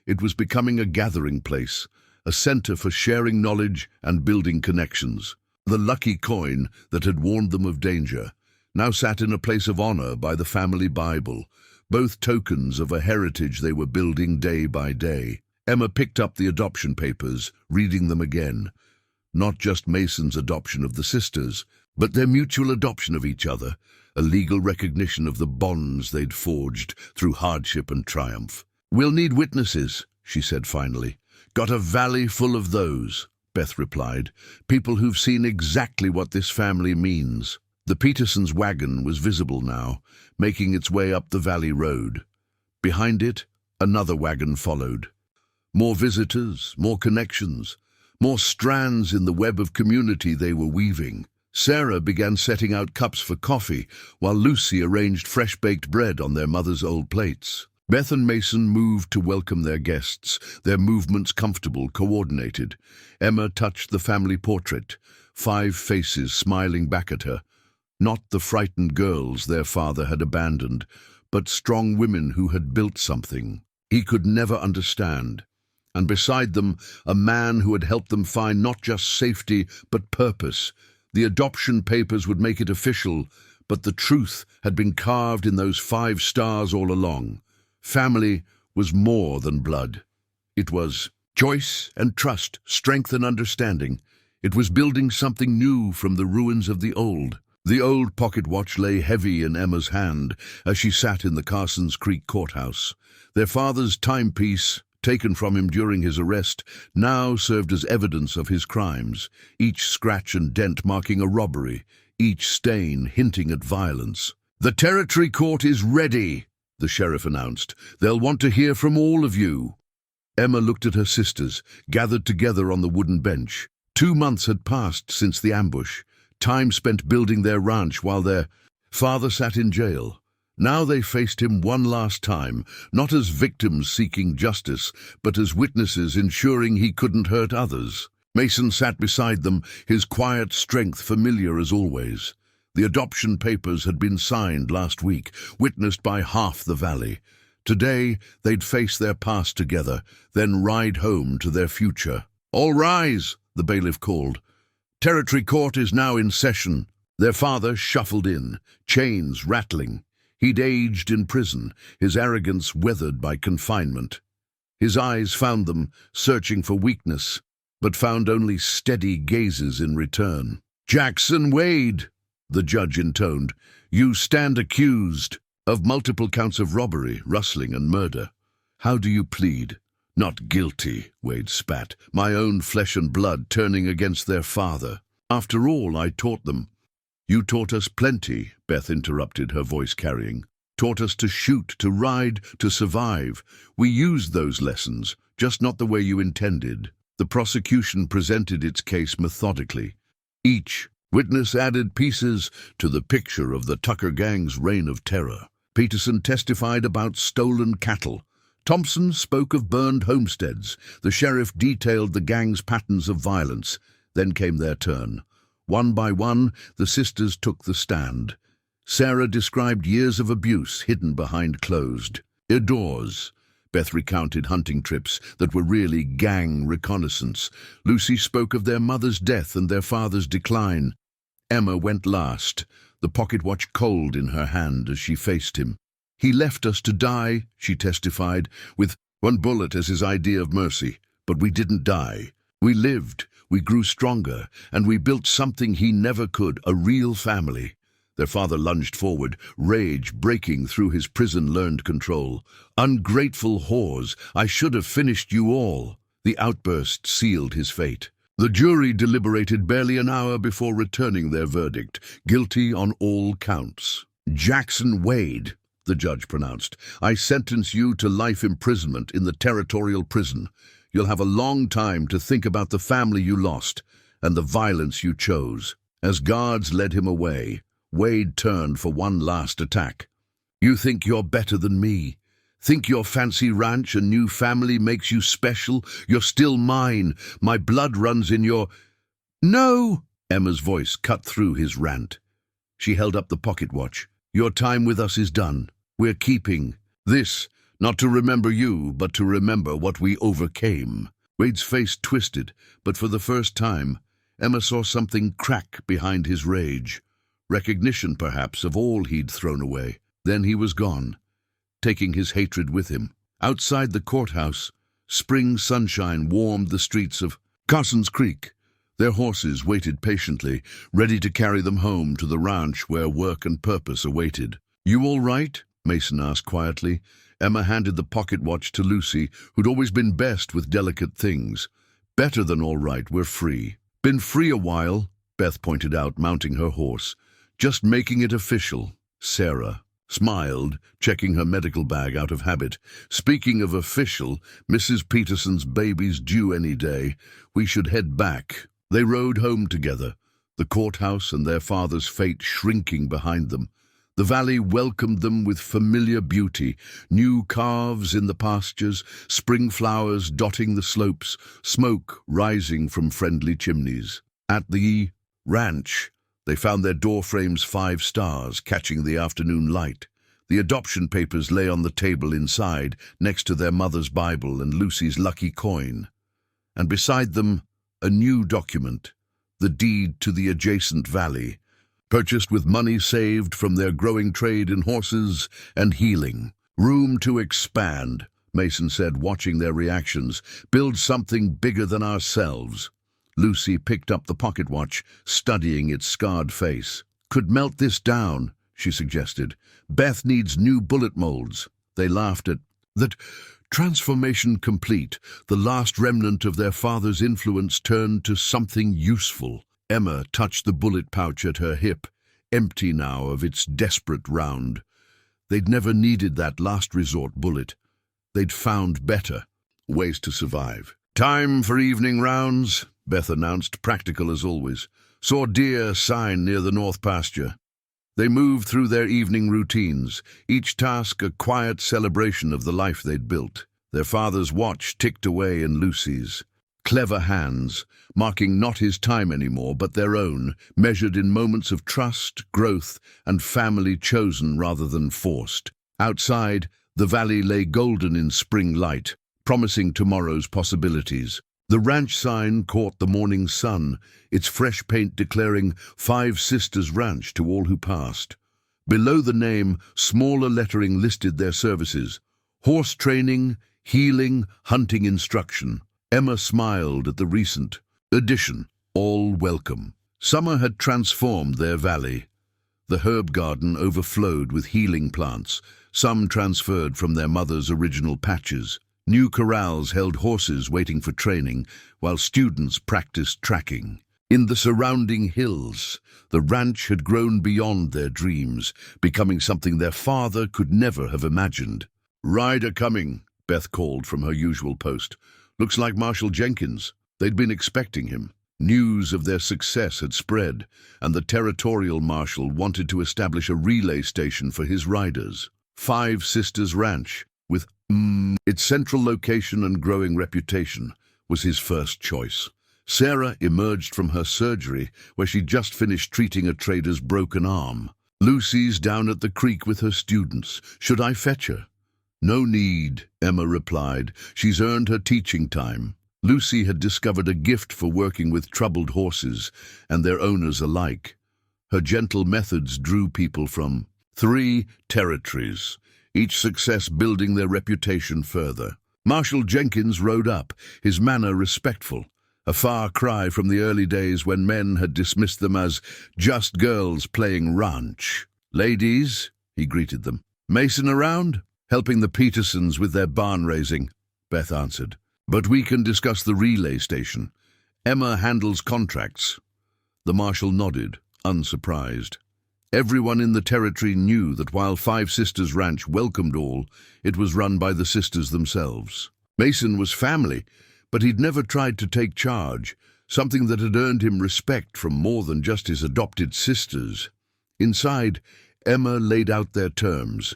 It was becoming a gathering place, a center for sharing knowledge and building connections. The lucky coin that had warned them of danger now sat in a place of honor by the family Bible, both tokens of a heritage they were building day by day. Emma picked up the adoption papers, reading them again. Not just Mason's adoption of the sisters, but their mutual adoption of each other, a legal recognition of the bonds they'd forged through hardship and triumph. "We'll need witnesses," she said finally. "Got a valley full of those," Beth replied. "People who've seen exactly what this family means." The Petersons' wagon was visible now, making its way up the valley road. Behind it, another wagon followed. More visitors, more connections, more strands in the web of community they were weaving. Sarah began setting out cups for coffee, while Lucy arranged fresh-baked bread on their mother's old plates. Beth and Mason moved to welcome their guests, their movements comfortable, coordinated. Emma touched the family portrait, 5 faces smiling back at her. Not the frightened girls their father had abandoned, but strong women who had built something he could never understand. And beside them, a man who had helped them find not just safety, but purpose. The adoption papers would make it official, but the truth had been carved in those 5 stars all along. Family was more than blood. It was choice and trust, strength and understanding. It was building something new from the ruins of the old. The old pocket watch lay heavy in Emma's hand as she sat in the Carsons Creek courthouse. Their father's timepiece, taken from him during his arrest, now served as evidence of his crimes, each scratch and dent marking a robbery, each stain hinting at violence. "The territory court is ready," the sheriff announced. "They'll want to hear from all of you." Emma looked at her sisters, gathered together on the wooden bench. 2 months had passed since the ambush, time spent building their ranch while their father sat in jail. Now they faced him one last time, not as victims seeking justice, but as witnesses ensuring he couldn't hurt others. Mason sat beside them, his quiet strength familiar as always. The adoption papers had been signed last week, witnessed by half the valley. Today, they'd face their past together, then ride home to their future. "All rise," the bailiff called. "Territory court is now in session." Their father shuffled in, chains rattling. He'd aged in prison, his arrogance weathered by confinement. His eyes found them, searching for weakness, but found only steady gazes in return. "Jackson Wade," the judge intoned, "you stand accused of multiple counts of robbery, rustling, and murder. How do you plead?" "Not guilty," Wade spat, "my own flesh and blood turning against their father. After all I taught them." "You taught us plenty," Beth interrupted, her voice carrying. "Taught us to shoot, to ride, to survive. We used those lessons, just not the way you intended." The prosecution presented its case methodically. Each witness added pieces to the picture of the Tucker gang's reign of terror. Peterson testified about stolen cattle. Thompson spoke of burned homesteads. The sheriff detailed the gang's patterns of violence. Then came their turn. One by one, the sisters took the stand. Sarah described years of abuse hidden behind closed doors. Beth recounted hunting trips that were really gang reconnaissance. Lucy spoke of their mother's death and their father's decline. Emma went last, the pocket watch cold in her hand as she faced him. "He left us to die," she testified, "with 1 bullet as his idea of mercy. But we didn't die. We lived. We grew stronger, and we built something he never could, a real family." Their father lunged forward, rage breaking through his prison-learned control. "Ungrateful whores, I should have finished you all." The outburst sealed his fate. The jury deliberated barely an hour before returning their verdict, guilty on all counts. "Jackson Wade," the judge pronounced, "I sentence you to life imprisonment in the territorial prison. You'll have a long time to think about the family you lost and the violence you chose." As guards led him away, Wade turned for one last attack. "You think you're better than me? Think your fancy ranch and new family makes you special? You're still mine. My blood runs in your—" "No!" Emma's voice cut through his rant. She held up the pocket watch. "Your time with us is done. We're keeping this. Not to remember you, but to remember what we overcame." Wade's face twisted, but for the first time, Emma saw something crack behind his rage. Recognition, perhaps, of all he'd thrown away. Then he was gone, taking his hatred with him. Outside the courthouse, spring sunshine warmed the streets of Carsons Creek. Their horses waited patiently, ready to carry them home to the ranch where work and purpose awaited. "You all right?" Mason asked quietly. Emma handed the pocket watch to Lucy, who'd always been best with delicate things. "Better than all right, we're free." "Been free a while," Beth pointed out, mounting her horse. Just making it official. Sarah smiled, checking her medical bag out of habit. Speaking of official, Mrs. Peterson's baby's due any day. We should head back. They rode home together, the courthouse and their father's fate shrinking behind them. The valley welcomed them with familiar beauty, new calves in the pastures, spring flowers dotting the slopes, smoke rising from friendly chimneys. At the ranch, they found their doorframes 5 stars, catching the afternoon light. The adoption papers lay on the table inside, next to their mother's Bible and Lucy's lucky coin. And beside them, a new document, the deed to the adjacent valley, purchased with money saved from their growing trade in horses and healing. Room to expand, Mason said, watching their reactions. Build something bigger than ourselves. Lucy picked up the pocket watch, studying its scarred face. Could melt this down, she suggested. Beth needs new bullet molds. They laughed at that. Transformation complete, the last remnant of their father's influence turned to something useful. Emma touched the bullet pouch at her hip, empty now of its desperate round. They'd never needed that last resort bullet. They'd found better ways to survive. Time for evening rounds, Beth announced, practical as always. Saw deer sign near the north pasture. They moved through their evening routines, each task a quiet celebration of the life they'd built. Their father's watch ticked away in Lucy's. Clever hands, marking not his time anymore, but their own, measured in moments of trust, growth, and family chosen rather than forced. Outside, the valley lay golden in spring light, promising tomorrow's possibilities. The ranch sign caught the morning sun, its fresh paint declaring 5 Sisters Ranch to all who passed. Below the name, smaller lettering listed their services: horse training, healing, hunting instruction. Emma smiled at the recent addition, all welcome. Summer had transformed their valley. The herb garden overflowed with healing plants, some transferred from their mother's original patches. New corrals held horses waiting for training, while students practiced tracking. In the surrounding hills, the ranch had grown beyond their dreams, becoming something their father could never have imagined. "Rider coming," Beth called from her usual post. "Looks like Marshal Jenkins." They'd been expecting him. News of their success had spread, and the territorial marshal wanted to establish a relay station for his riders. 5 Sisters Ranch, with its central location and growing reputation, was his first choice. Sarah emerged from her surgery, where she'd just finished treating a trader's broken arm. "Lucy's down at the creek with her students. Should I fetch her?" "No need," Emma replied. "She's earned her teaching time." Lucy had discovered a gift for working with troubled horses and their owners alike. Her gentle methods drew people from 3 territories, each success building their reputation further. Marshal Jenkins rode up, his manner respectful, a far cry from the early days when men had dismissed them as just girls playing ranch. "Ladies," he greeted them. "Mason around?" "Helping the Petersons with their barn raising," Beth answered. "But we can discuss the relay station. Emma handles contracts." The marshal nodded, unsurprised. Everyone in the territory knew that while 5 Sisters Ranch welcomed all, it was run by the sisters themselves. Mason was family, but he'd never tried to take charge, something that had earned him respect from more than just his adopted sisters. Inside, Emma laid out their terms.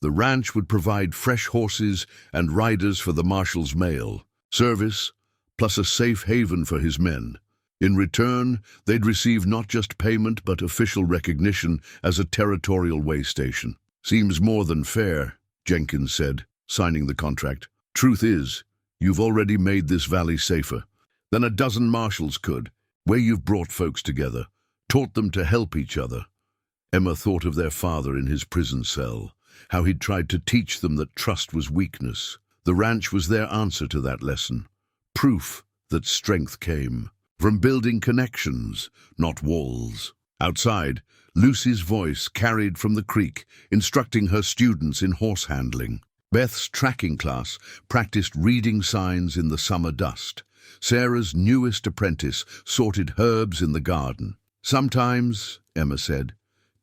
The ranch would provide fresh horses and riders for the marshal's mail, service, plus a safe haven for his men. In return, they'd receive not just payment but official recognition as a territorial way station. "Seems more than fair," Jenkins said, signing the contract. "Truth is, you've already made this valley safer than a dozen marshals could, where you've brought folks together, taught them to help each other." Emma thought of their father in his prison cell, how he'd tried to teach them that trust was weakness. The ranch was their answer to that lesson, proof that strength came from building connections, not walls. Outside, Lucy's voice carried from the creek, instructing her students in horse handling. Beth's tracking class practiced reading signs in the summer dust. Sarah's newest apprentice sorted herbs in the garden. "Sometimes," Emma said,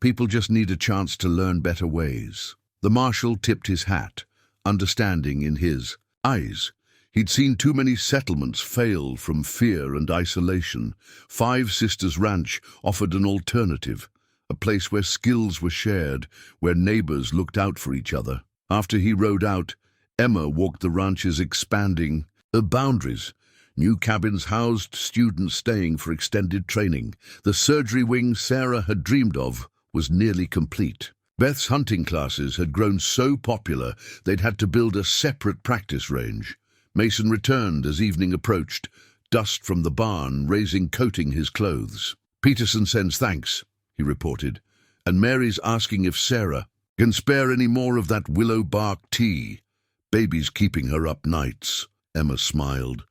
People just need a chance to learn better ways. The marshal tipped his hat, understanding in his eyes. He'd seen too many settlements fail from fear and isolation. Five Sisters Ranch offered an alternative, a place where skills were shared, where neighbors looked out for each other. After he rode out, Emma walked the ranch's expanding boundaries. New cabins housed students staying for extended training. The surgery wing Sarah had dreamed of was nearly complete. Beth's hunting classes had grown so popular they'd had to build a separate practice range. Mason returned as evening approached, dust from the barn coating his clothes. "Peterson sends thanks," he reported, "and Mary's asking if Sarah can spare any more of that willow bark tea. Baby's keeping her up nights." Emma smiled.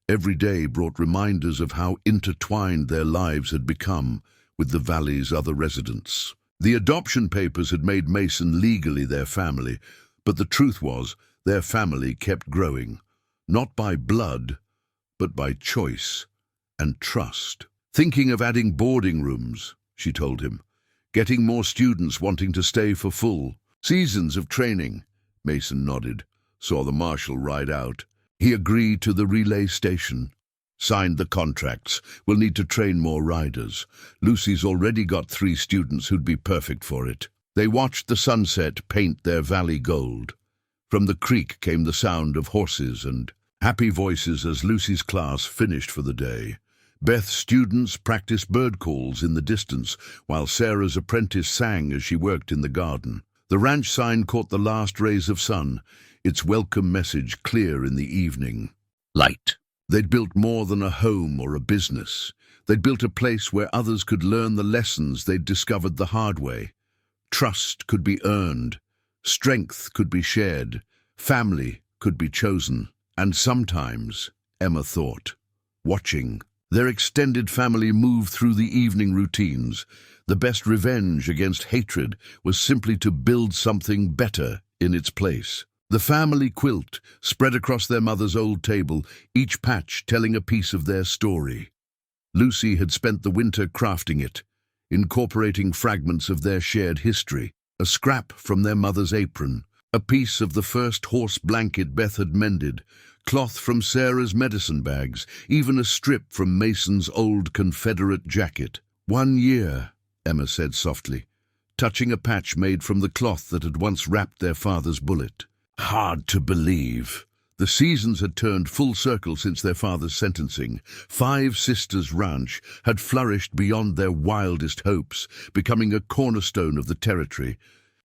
Every day brought reminders of how intertwined their lives had become with the valley's other residents. The adoption papers had made Mason legally their family, but the truth was their family kept growing. Not by blood, but by choice and trust. "Thinking of adding boarding rooms," she told him. "Getting more students wanting to stay for full seasons of training." Mason nodded, saw the marshal ride out. He agreed to the relay station. "Signed the contracts. We'll need to train more riders. Lucy's already got 3 students who'd be perfect for it." They watched the sunset paint their valley gold. From the creek came the sound of horses and happy voices as Lucy's class finished for the day. Beth's students practiced bird calls in the distance, while Sarah's apprentice sang as she worked in the garden. The ranch sign caught the last rays of sun, its welcome message clear in the evening light. They'd built more than a home or a business. They'd built a place where others could learn the lessons they'd discovered the hard way. Trust could be earned. Strength could be shared. Family could be chosen. And sometimes, Emma thought, watching their extended family move through the evening routines, the best revenge against hatred was simply to build something better in its place. The family quilt spread across their mother's old table, each patch telling a piece of their story. Lucy had spent the winter crafting it, incorporating fragments of their shared history, a scrap from their mother's apron, a piece of the first horse blanket Beth had mended, cloth from Sarah's medicine bags, even a strip from Mason's old Confederate jacket. "1 year," Emma said softly, touching a patch made from the cloth that had once wrapped their father's bullet. Hard to believe. The seasons had turned full circle since their father's sentencing. 5 Sisters Ranch had flourished beyond their wildest hopes, becoming a cornerstone of the territory.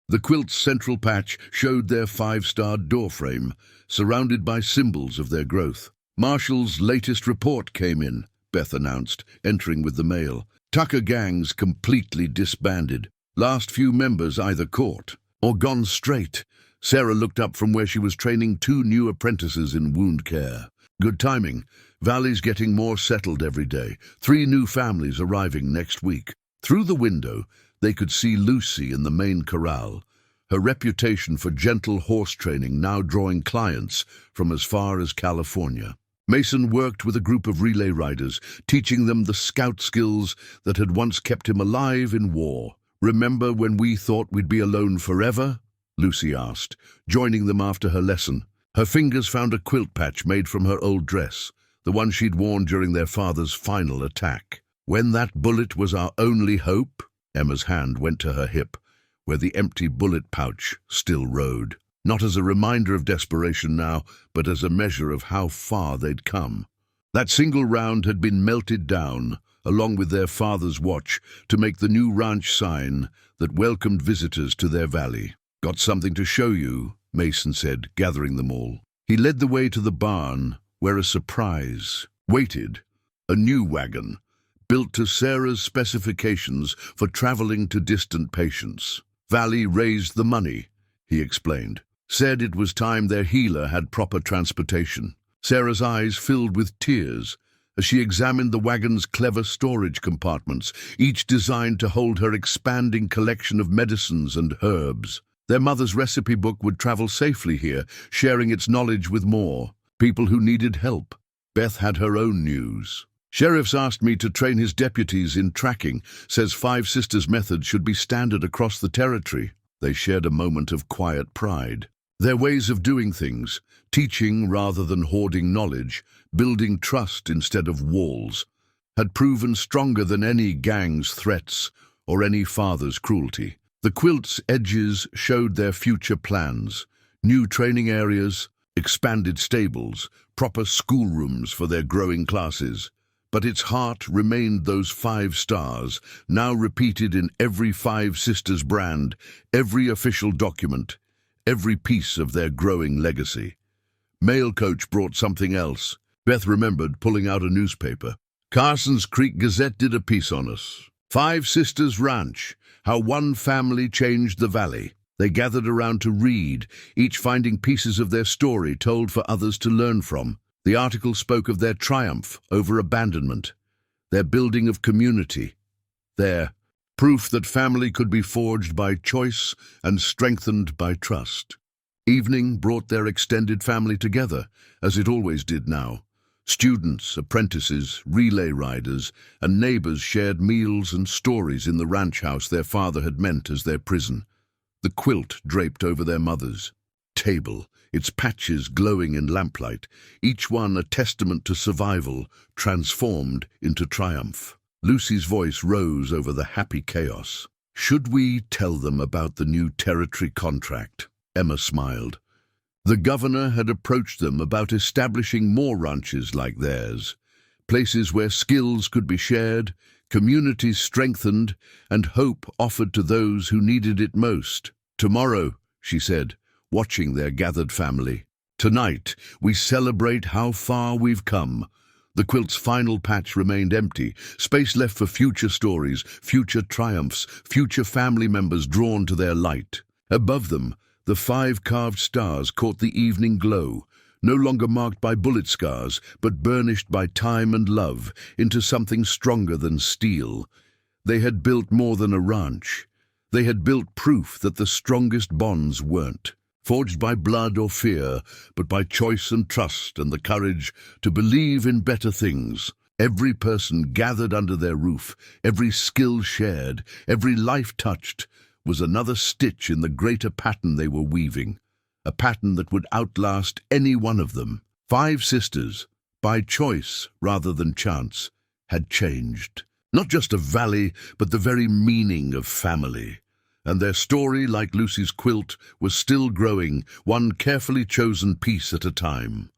The quilt's central patch showed their 5-starred doorframe, surrounded by symbols of their growth. "Marshall's latest report came in," Beth announced, entering with the mail. "Tucker gangs completely disbanded. Last few members either caught or gone straight." Sarah looked up from where she was training 2 new apprentices in wound care. "Good timing. Valley's getting more settled every day. 3 new families arriving next week." Through the window, they could see Lucy in the main corral, her reputation for gentle horse training now drawing clients from as far as California. Mason worked with a group of relay riders, teaching them the scout skills that had once kept him alive in war. "Remember when we thought we'd be alone forever?" Lucy asked, joining them after her lesson. Her fingers found a quilt patch made from her old dress, the one she'd worn during their father's final attack. "When that bullet was our only hope?" Emma's hand went to her hip, where the empty bullet pouch still rode. Not as a reminder of desperation now, but as a measure of how far they'd come. That single round had been melted down, along with their father's watch, to make the new ranch sign that welcomed visitors to their valley. "Got something to show you," Mason said, gathering them all. He led the way to the barn, where a surprise waited. A new wagon, built to Sarah's specifications for traveling to distant patients. "Valley raised the money," he explained. "Said it was time their healer had proper transportation." Sarah's eyes filled with tears as she examined the wagon's clever storage compartments, each designed to hold her expanding collection of medicines and herbs. Their mother's recipe book would travel safely here, sharing its knowledge with more people who needed help. Beth had her own news. Sheriff's asked me to train his deputies in tracking, says Five Sisters' method should be standard across the territory. They shared a moment of quiet pride. Their ways of doing things, teaching rather than hoarding knowledge, building trust instead of walls, had proven stronger than any gang's threats or any father's cruelty. The quilt's edges showed their future plans: new training areas, expanded stables, proper schoolrooms for their growing classes. But its heart remained those 5 stars, now repeated in every Five Sisters brand, every official document, every piece of their growing legacy. Mail coach brought something else. Beth remembered pulling out a newspaper. Carson's Creek Gazette did a piece on us. Five Sisters Ranch, how one family changed the valley. They gathered around to read, each finding pieces of their story told for others to learn from. The article spoke of their triumph over abandonment, their building of community, their proof that family could be forged by choice and strengthened by trust. Evening brought their extended family together, as it always did now. Students, apprentices, relay riders, and neighbors shared meals and stories in the ranch house their father had meant as their prison. The quilt draped over their mother's table, its patches glowing in lamplight, each one a testament to survival, transformed into triumph. Lucy's voice rose over the happy chaos. "Should we tell them about the new territory contract?" Emma smiled. The governor had approached them about establishing more ranches like theirs, places where skills could be shared, communities strengthened, and hope offered to those who needed it most. "Tomorrow," she said, watching their gathered family. "Tonight, we celebrate how far we've come." The quilt's final patch remained empty, space left for future stories, future triumphs, future family members drawn to their light. Above them, the 5 carved stars caught the evening glow, no longer marked by bullet scars, but burnished by time and love into something stronger than steel. They had built more than a ranch. They had built proof that the strongest bonds weren't forged by blood or fear, but by choice and trust and the courage to believe in better things. Every person gathered under their roof, every skill shared, every life touched, was another stitch in the greater pattern they were weaving, a pattern that would outlast any one of them. Five Sisters, by choice rather than chance, had changed. Not just a valley, but the very meaning of family. And their story, like Lucy's quilt, was still growing, one carefully chosen piece at a time.